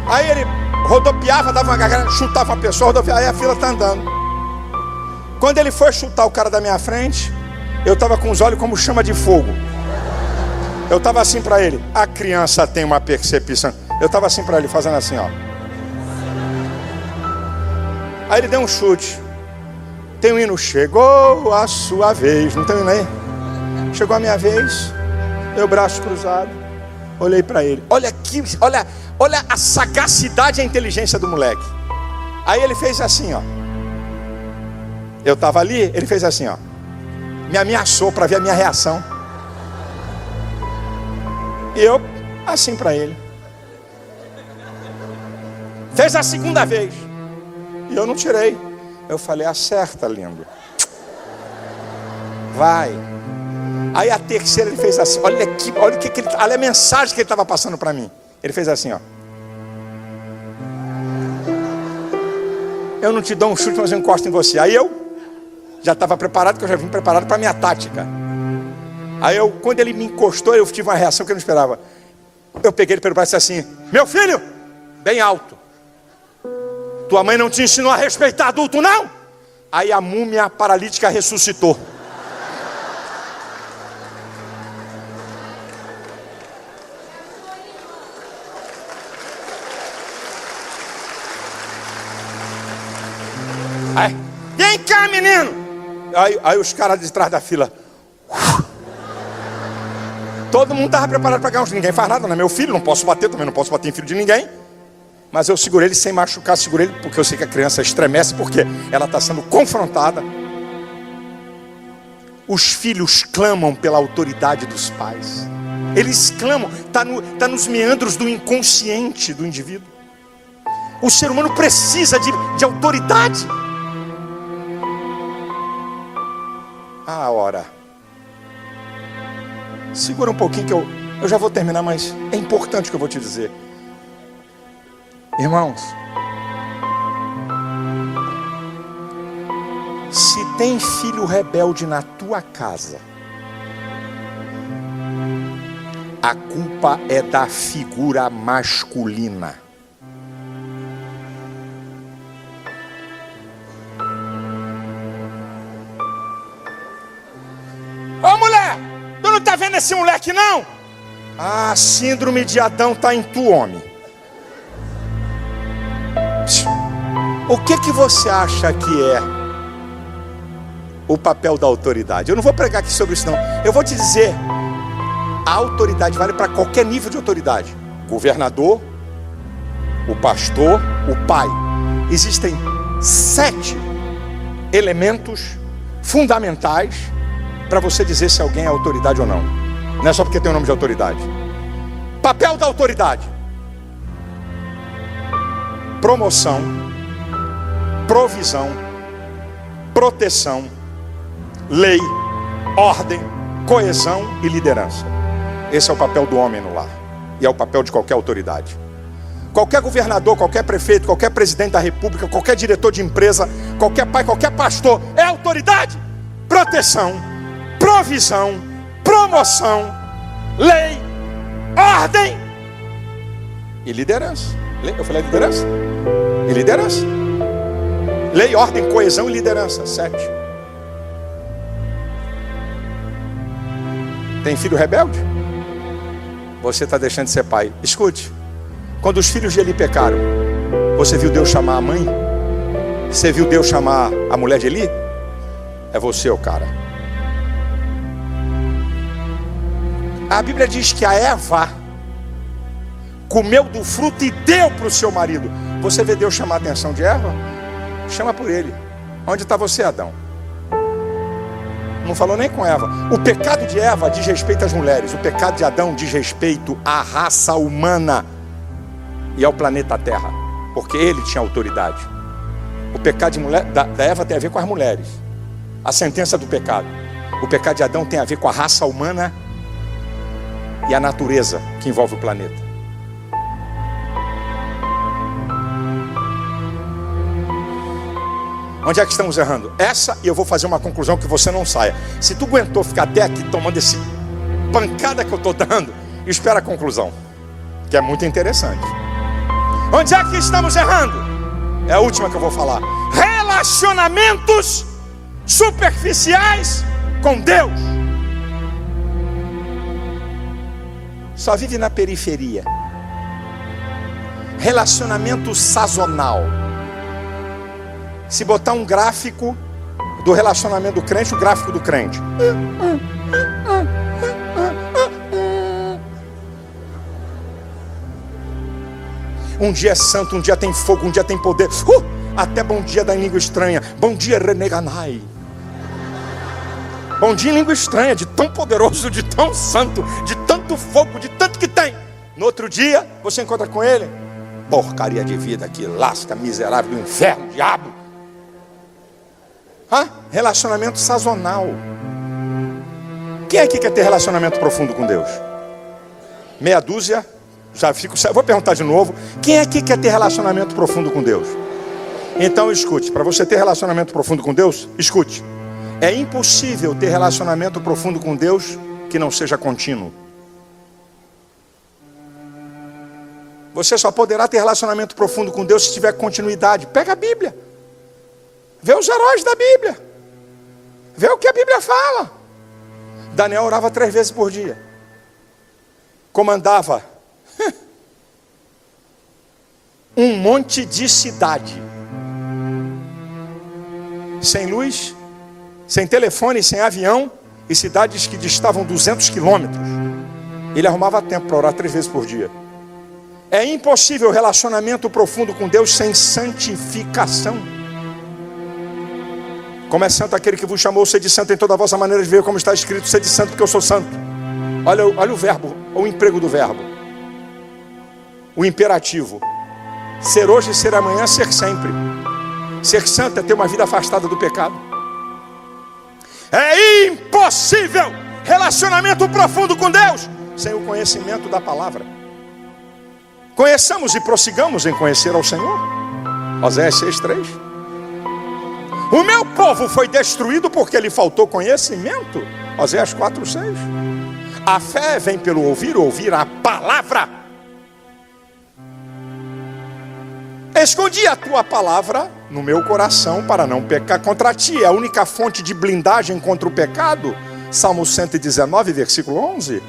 Aí ele rodopiava, dava uma garganta, chutava uma pessoa, rodopiava, aí a fila está andando. Quando ele foi chutar o cara da minha frente, eu estava com os olhos como chama de fogo. Eu estava assim para ele, a criança tem uma percepção. Eu estava assim para ele, fazendo assim, ó. Aí ele deu um chute. Tem um hino, chegou a sua vez. Não tem um hino aí? Chegou a minha vez, meu braço cruzado, olhei para ele. Olha aqui, olha a sagacidade e a inteligência do moleque. Aí ele fez assim, ó. Eu estava ali, ele fez assim, ó. Me ameaçou para ver a minha reação. E eu, assim para ele. Fez a segunda vez. E eu não tirei. Eu falei, acerta, lindo. Vai. Aí a terceira ele fez assim. Olha aqui, olha a mensagem que ele estava passando para mim. Ele fez assim, ó. Eu não te dou um chute, mas eu encosto em você. Aí eu já estava preparado, porque eu já vim preparado para a minha tática. Aí eu, quando ele me encostou, eu tive uma reação que eu não esperava. Eu peguei ele pelo braço e disse assim, meu filho, bem alto. Tua mãe não te ensinou a respeitar adulto, não? Aí a múmia paralítica ressuscitou. Aí, vem cá, menino. Aí os caras de trás da fila. Todo mundo estava preparado para ganhar. Ninguém faz nada, não é meu filho, não posso bater, também não posso bater em filho de ninguém. Mas eu segurei ele sem machucar, segurei ele porque eu sei que a criança estremece, porque ela está sendo confrontada. Os filhos clamam pela autoridade dos pais. Eles clamam, está nos meandros do inconsciente do indivíduo. O ser humano precisa de autoridade. Ah, ora. Segura um pouquinho que eu já vou terminar, mas é importante o que eu vou te dizer. Irmãos, se tem filho rebelde na tua casa, a culpa é da figura masculina. Ô mulher, tu não tá vendo esse moleque não? A síndrome de Adão tá em tu, homem. O que você acha que é o papel da autoridade? Eu não vou pregar aqui sobre isso não. Eu vou te dizer, a autoridade vale para qualquer nível de autoridade. Governador, o pastor, o pai. Existem 7 elementos fundamentais para você dizer se alguém é autoridade ou não. Não é só porque tem o nome de autoridade. Papel da autoridade: promoção, provisão, proteção, lei, ordem, coesão e liderança. Esse é o papel do homem no lar. E é o papel de qualquer autoridade. Qualquer governador, qualquer prefeito, qualquer presidente da república, qualquer diretor de empresa, qualquer pai, qualquer pastor, é autoridade. Proteção, provisão, promoção, lei, ordem e liderança. Eu falei liderança? E liderança. Lei, ordem, coesão e liderança. 7. Tem filho rebelde? Você está deixando de ser pai. Escute. Quando os filhos de Eli pecaram, você viu Deus chamar a mãe? Você viu Deus chamar a mulher de Eli? É você, o cara. A Bíblia diz que a Eva comeu do fruto e deu para o seu marido. Você vê Deus chamar a atenção de Eva? Chama por ele. Onde está você, Adão? Não falou nem com Eva. O pecado de Eva diz respeito às mulheres. O pecado de Adão diz respeito à raça humana e ao planeta Terra, porque ele tinha autoridade. O pecado da Eva tem a ver com as mulheres. A sentença do pecado. O pecado de Adão tem a ver com a raça humana e a natureza que envolve o planeta. Onde é que estamos errando? Essa, e eu vou fazer uma conclusão que você não saia. Se tu aguentou ficar até aqui tomando esse pancada que eu estou dando, espera a conclusão, que é muito interessante. Onde é que estamos errando? É a última que eu vou falar. Relacionamentos superficiais com Deus. Só vive na periferia. Relacionamento sazonal. Se botar um gráfico do relacionamento do crente, o gráfico do crente. Um dia é santo, um dia tem fogo, um dia tem poder. Até bom dia da língua estranha. Bom dia, Reneganai. Bom dia em língua estranha, de tão poderoso, de tão santo, de tanto fogo, de tanto que tem. No outro dia, você encontra com ele. Porcaria de vida, que lasca, miserável do inferno, diabo. Relacionamento sazonal. Quem aqui quer ter relacionamento profundo com Deus? Meia dúzia. Já fico. Vou perguntar de novo. Quem aqui quer ter relacionamento profundo com Deus? Então escute. Para você ter relacionamento profundo com Deus, escute. É impossível ter relacionamento profundo com Deus que não seja contínuo. Você só poderá ter relacionamento profundo com Deus se tiver continuidade. Pega a Bíblia. Vê os heróis da Bíblia. Vê o que a Bíblia fala. Daniel orava 3 vezes por dia. Comandava um monte de cidade. sem luz, sem telefone, sem avião, e cidades que distavam 200 quilômetros. Ele arrumava tempo para orar 3 vezes por dia. É impossível relacionamento profundo com Deus sem santificação. Como é santo aquele que vos chamou, sede santo em toda a vossa maneira de viver, como está escrito, sede santo porque eu sou santo. Olha o verbo, o emprego do verbo. O imperativo. Ser hoje, ser amanhã, ser sempre. Ser santo é ter uma vida afastada do pecado. É impossível relacionamento profundo com Deus sem o conhecimento da palavra. Conheçamos e prossigamos em conhecer ao Senhor. Oséias 6:3. O meu povo foi destruído porque lhe faltou conhecimento. Oséias 4:6. A fé vem pelo ouvir a palavra. Escondi a tua palavra no meu coração para não pecar contra ti. É a única fonte de blindagem contra o pecado. Salmo 119, versículo 11.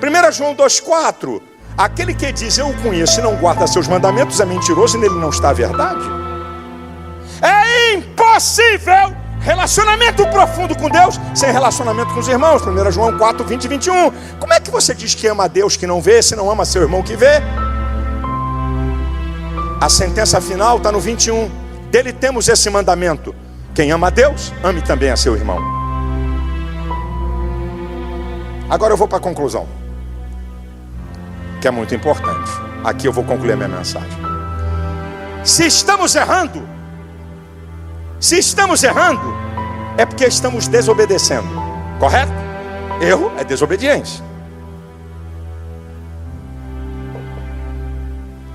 1 João 2,4. Aquele que diz eu o conheço e não guarda seus mandamentos é mentiroso e nele não está a verdade. É impossível relacionamento profundo com Deus sem relacionamento com os irmãos. 1 João 4, 20 e 21. Como é que você diz que ama a Deus que não vê, se não ama seu irmão que vê? A sentença final está no 21. Dele temos esse mandamento: quem ama a Deus, ame também a seu irmão. Agora eu vou para a conclusão, que é muito importante. Aqui eu vou concluir a minha mensagem. Se estamos errando, é porque estamos desobedecendo. Correto? Erro é desobediência.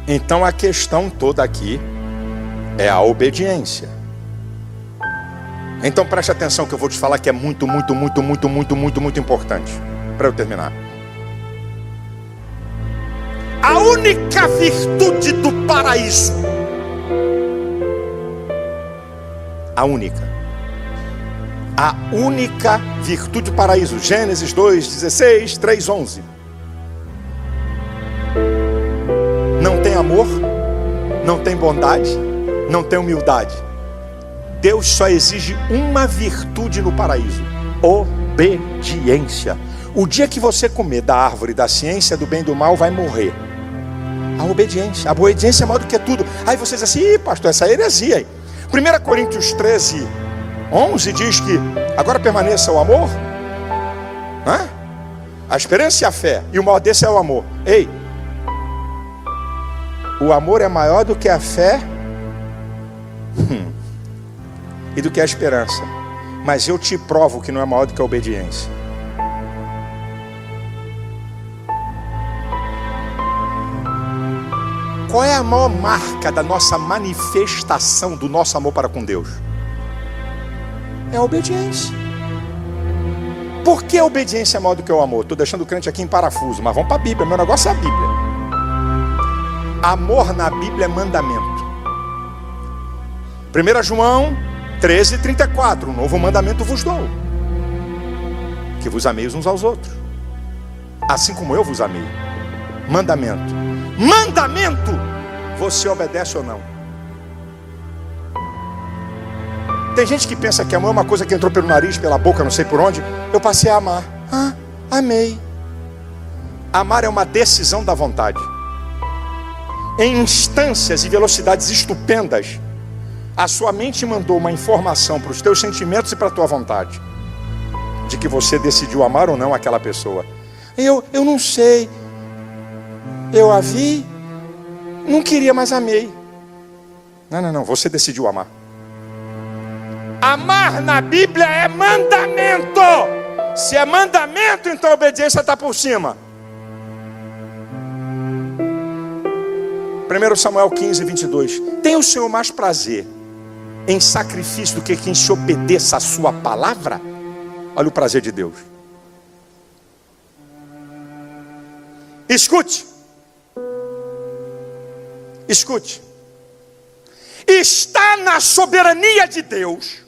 Então a questão toda aqui é a obediência. Então preste atenção que eu vou te falar que é muito importante. Para eu terminar. A única virtude do paraíso, a única virtude do paraíso, Gênesis 2:16, 3:11. Não tem amor, não tem bondade, não tem humildade. Deus só exige uma virtude no paraíso: obediência. O dia que você comer da árvore da ciência do bem e do mal, vai morrer. A obediência é maior do que tudo. Aí você diz assim: pastor, essa é heresia aí. 1 Coríntios 13:11 diz que agora permaneça o amor, né? A esperança e a fé, e o maior desse é o amor. Ei, o amor é maior do que a fé e do que a esperança. Mas eu te provo que não é maior do que a obediência. Qual é a maior marca da nossa manifestação do nosso amor para com Deus? É a obediência. Por que a obediência é maior do que o amor? Estou deixando o crente aqui em parafuso, mas vamos para a Bíblia. Meu negócio é a Bíblia. Amor na Bíblia é mandamento. 1 João 13:34. Um novo mandamento vos dou: que vos ameis uns aos outros, assim como eu vos amei. Mandamento. Você obedece ou não? Tem gente que pensa que amor é uma coisa que entrou pelo nariz, pela boca, não sei por onde. Eu passei a amar. Amei. Amar é uma decisão da vontade. Em instâncias e velocidades estupendas, a sua mente mandou uma informação para os teus sentimentos e para a tua vontade, de que você decidiu amar ou não aquela pessoa. Eu não sei. Eu a vi, não queria, mas amei. Não, você decidiu amar. Amar na Bíblia é mandamento. Se é mandamento, então a obediência está por cima. 1 Samuel 15:22. Tem o Senhor mais prazer em sacrifício do que quem se obedeça à sua palavra? Olha o prazer de Deus. Escute. Está na soberania de Deus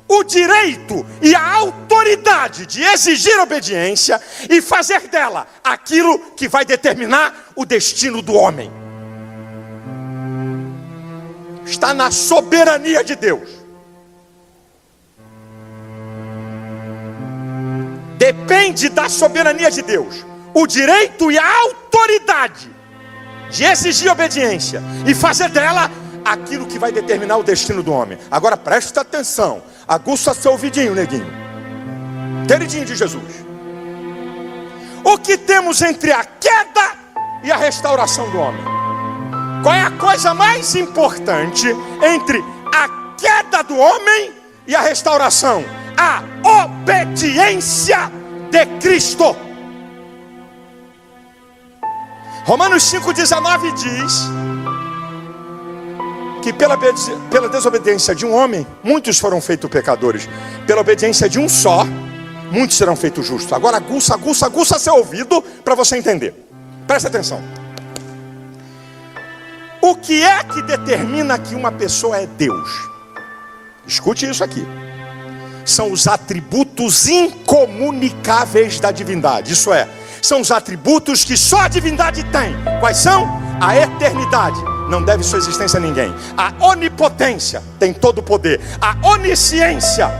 o direito e a autoridade de exigir obediência e fazer dela aquilo que vai determinar o destino do homem. está na soberania de Deus. Depende da soberania de Deus o direito e a autoridade de exigir obediência e fazer dela aquilo que vai determinar o destino do homem. Agora preste atenção, aguça seu ouvidinho, neguinho, queridinho de Jesus. O que temos entre a queda e a restauração do homem? Qual é a coisa mais importante entre a queda do homem e a restauração? A obediência de Cristo. Romanos 5,19 diz que pela desobediência de um homem, muitos foram feitos pecadores. Pela obediência de um só, muitos serão feitos justos. Agora aguça seu ouvido para você entender. Presta atenção. O que é que determina que uma pessoa é Deus? Escute isso aqui. São os atributos incomunicáveis da divindade. Isso é, são os atributos que só a divindade tem. Quais são? A eternidade, não deve sua existência a ninguém. A onipotência, tem todo o poder. A onisciência,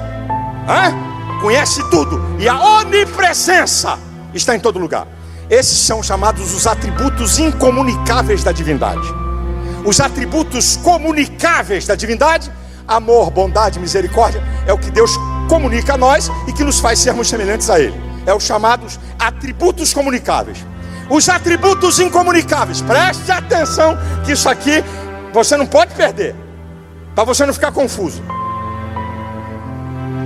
conhece tudo. E a onipresença, está em todo lugar. Esses são chamados os atributos incomunicáveis da divindade. Os atributos comunicáveis da divindade: amor, bondade, misericórdia, é o que Deus comunica a nós e que nos faz sermos semelhantes a Ele. É os chamados atributos comunicáveis. Os atributos incomunicáveis, preste atenção que isso aqui você não pode perder, para você não ficar confuso.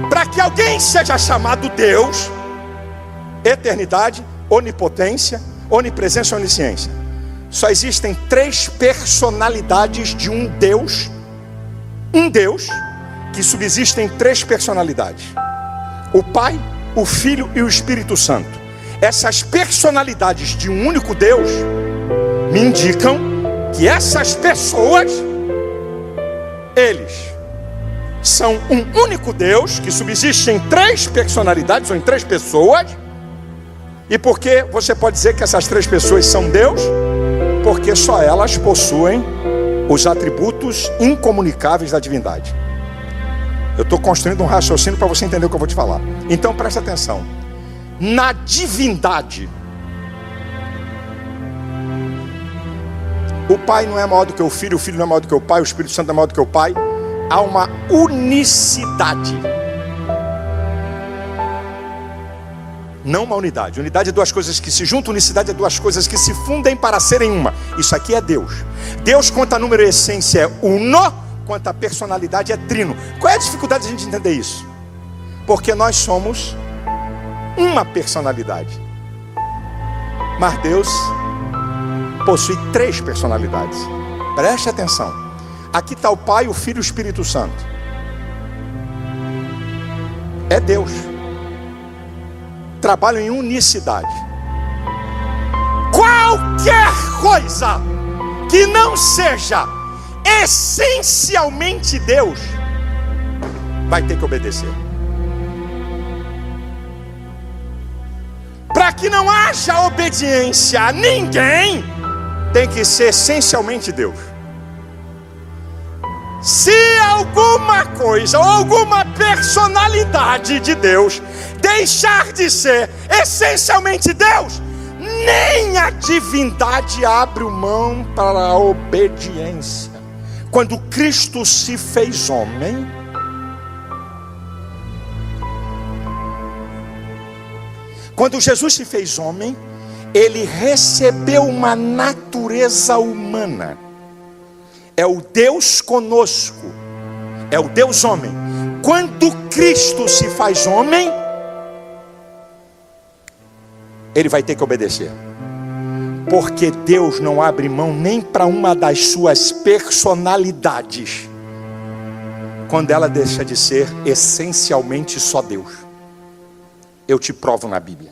Para que alguém seja chamado Deus, eternidade, onipotência, onipresença e onisciência, só existem 3 personalidades de um Deus que subsiste em 3 personalidades: o Pai, o Filho e o Espírito Santo. Essas personalidades de um único Deus me indicam que essas pessoas, eles são um único Deus que subsiste em 3 personalidades ou em 3 pessoas. E por que você pode dizer que essas 3 pessoas são Deus? Porque só elas possuem os atributos incomunicáveis da divindade. Eu estou construindo um raciocínio para você entender o que eu vou te falar. Então presta atenção. Na divindade, o Pai não é maior do que o Filho não é maior do que o Pai, o Espírito Santo não é maior do que o Pai. Há uma unicidade, não uma unidade. Unidade é 2 coisas que se juntam, unicidade é 2 coisas que se fundem para serem uma. Isso aqui é Deus. Deus, quanto a número e essência, é uno, quanto a personalidade é trino. Qual é a dificuldade de a gente entender isso? Porque nós somos uma personalidade, mas Deus possui 3 personalidades. Preste atenção. Aqui está o Pai, o Filho e o Espírito Santo. É Deus. Trabalham em unicidade. Qualquer coisa que não seja essencialmente Deus vai ter que obedecer. Para que não haja obediência a ninguém, tem que ser essencialmente Deus. Se alguma coisa ou alguma personalidade de Deus deixar de ser essencialmente Deus, nem a divindade abre mão para a obediência. Quando Cristo se fez homem, quando Jesus se fez homem, ele recebeu uma natureza humana. É o Deus conosco, é o Deus homem. Quando Cristo se faz homem, ele vai ter que obedecer. Porque Deus não abre mão nem para uma das suas personalidades, quando ela deixa de ser essencialmente só Deus. Eu te provo na Bíblia.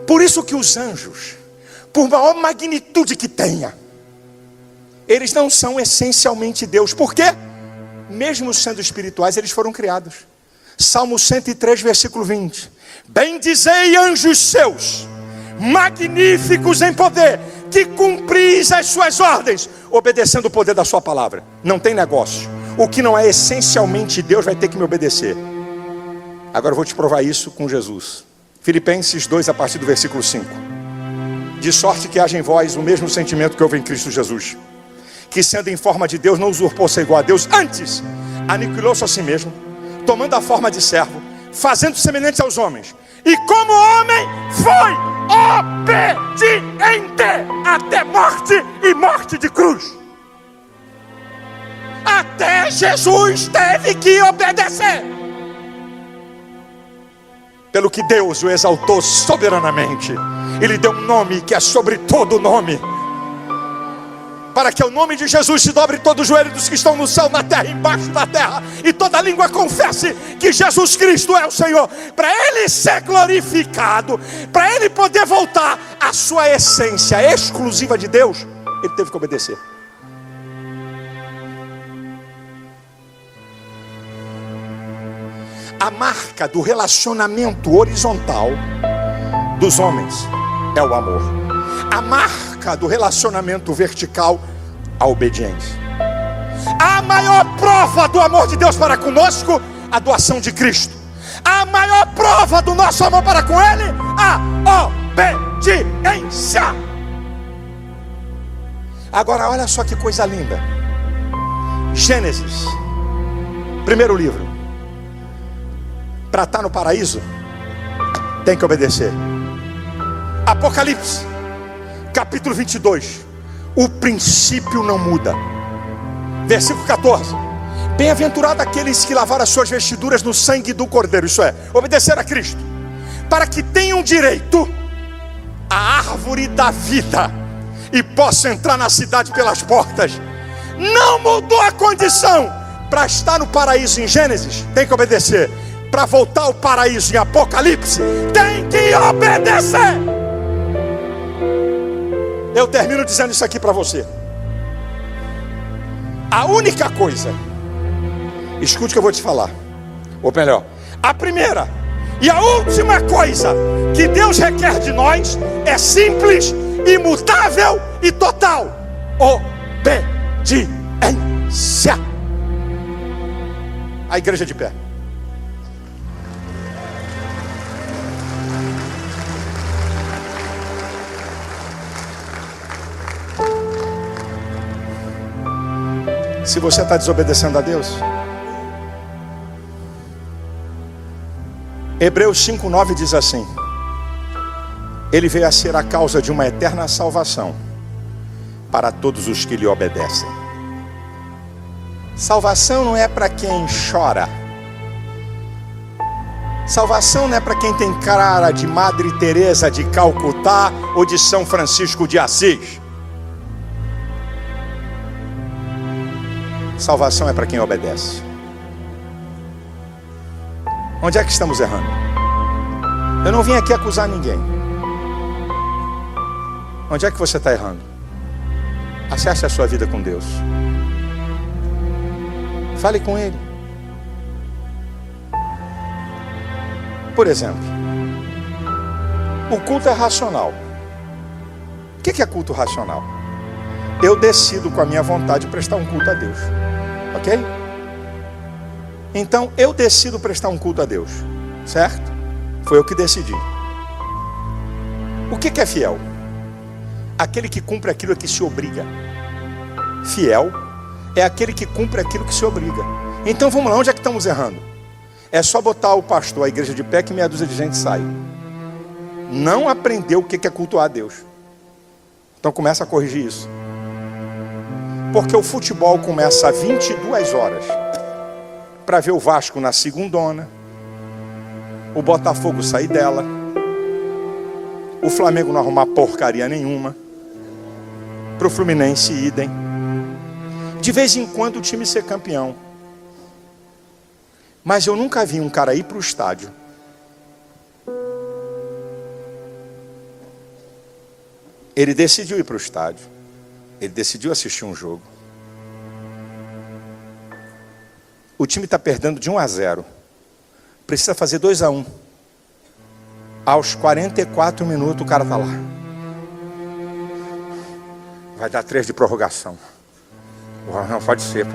Por isso que os anjos, por maior magnitude que tenha, eles não são essencialmente Deus. Por quê? Mesmo sendo espirituais, eles foram criados. Salmo 103, versículo 20. Bendizei anjos seus, magníficos em poder, que cumpris as suas ordens, obedecendo o poder da sua palavra. Não tem negócio. O que não é essencialmente Deus vai ter que me obedecer. Agora eu vou te provar isso com Jesus. Filipenses 2, a partir do versículo 5. De sorte que haja em vós o mesmo sentimento que houve em Cristo Jesus, que sendo em forma de Deus, não usurpou ser igual a Deus, antes aniquilou-se a si mesmo, tomando a forma de servo, fazendo semelhante aos homens, e como homem foi obediente até morte, e morte de cruz. Até Jesus teve que obedecer, pelo que Deus o exaltou soberanamente. Ele deu um nome que é sobre todo nome, para que o nome de Jesus se dobre todo o joelho dos que estão no céu, na terra, embaixo da terra, e toda língua confesse que Jesus Cristo é o Senhor. Para Ele ser glorificado, para Ele poder voltar à sua essência exclusiva de Deus, Ele teve que obedecer. A marca do relacionamento horizontal dos homens é o amor. A marca do relacionamento vertical, a obediência. A maior prova do amor de Deus para conosco, a doação de Cristo. A maior prova do nosso amor para com Ele, a obediência. Agora olha só que coisa linda. Gênesis, primeiro livro. Para estar no paraíso, tem que obedecer. Apocalipse, capítulo 22. O princípio não muda. Versículo 14. Bem-aventurado aqueles que lavaram as suas vestiduras no sangue do Cordeiro. Isso é, obedecer a Cristo, para que tenham direito à árvore da vida e possam entrar na cidade pelas portas. Não mudou a condição. Para estar no paraíso em Gênesis, tem que obedecer. Para voltar ao paraíso em Apocalipse, tem que obedecer. Eu termino dizendo isso aqui para você. A única coisa, escute o que eu vou te falar, ou melhor, a primeira e a última coisa que Deus requer de nós é simples, imutável e total: obediência. A igreja de pé. Se você está desobedecendo a Deus, Hebreus 5:9 diz assim: Ele veio a ser a causa de uma eterna salvação para todos os que lhe obedecem. Salvação não é para quem chora. Salvação não é para quem tem cara de Madre Teresa de Calcutá ou de São Francisco de Assis. Salvação é para quem obedece. Onde é que estamos errando? Eu não vim aqui acusar ninguém. Onde é que você está errando? Acerte a sua vida com Deus. Fale com Ele. Por exemplo, o culto é racional. O que é culto racional? Eu decido com a minha vontade prestar um culto a Deus. Ok? Então eu decido prestar um culto a Deus. Certo? Foi eu que decidi. O que é fiel? Aquele que cumpre aquilo a que se obriga. Fiel é aquele que cumpre aquilo que se obriga. Então vamos lá, onde é que estamos errando? É só botar o pastor, a igreja de pé, que meia dúzia de gente sai. Não aprendeu o que é cultuar a Deus. Então começa a corrigir isso. Porque o futebol começa às 22 horas para ver o Vasco na segundona, o Botafogo sair dela, o Flamengo não arrumar porcaria nenhuma, para o Fluminense idem, de vez em quando o time ser campeão. Mas eu nunca vi um cara ir para o estádio ele decidiu ir para o estádio. Ele decidiu assistir um jogo. O time está perdendo de 1-0. Precisa fazer 2-1. Aos 44 minutos o cara está lá. Vai dar 3 de prorrogação. Não, pode ser.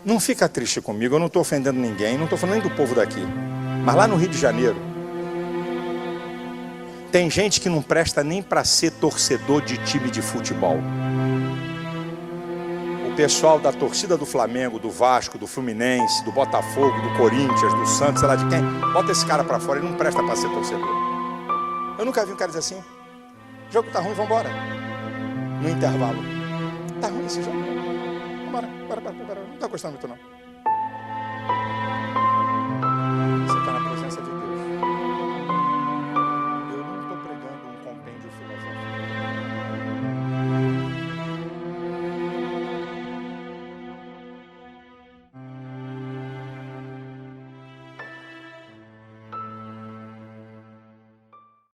Não fica triste comigo, eu não estou ofendendo ninguém, não estou falando nem do povo daqui. Mas lá no Rio de Janeiro, tem gente que não presta nem para ser torcedor de time de futebol. O pessoal da torcida do Flamengo, do Vasco, do Fluminense, do Botafogo, do Corinthians, do Santos, sei lá de quem, bota esse cara para fora, ele não presta para ser torcedor. Eu nunca vi um cara dizer assim: o jogo tá ruim, vamos embora. No intervalo: tá ruim esse jogo, vamos embora, não tá gostando muito não.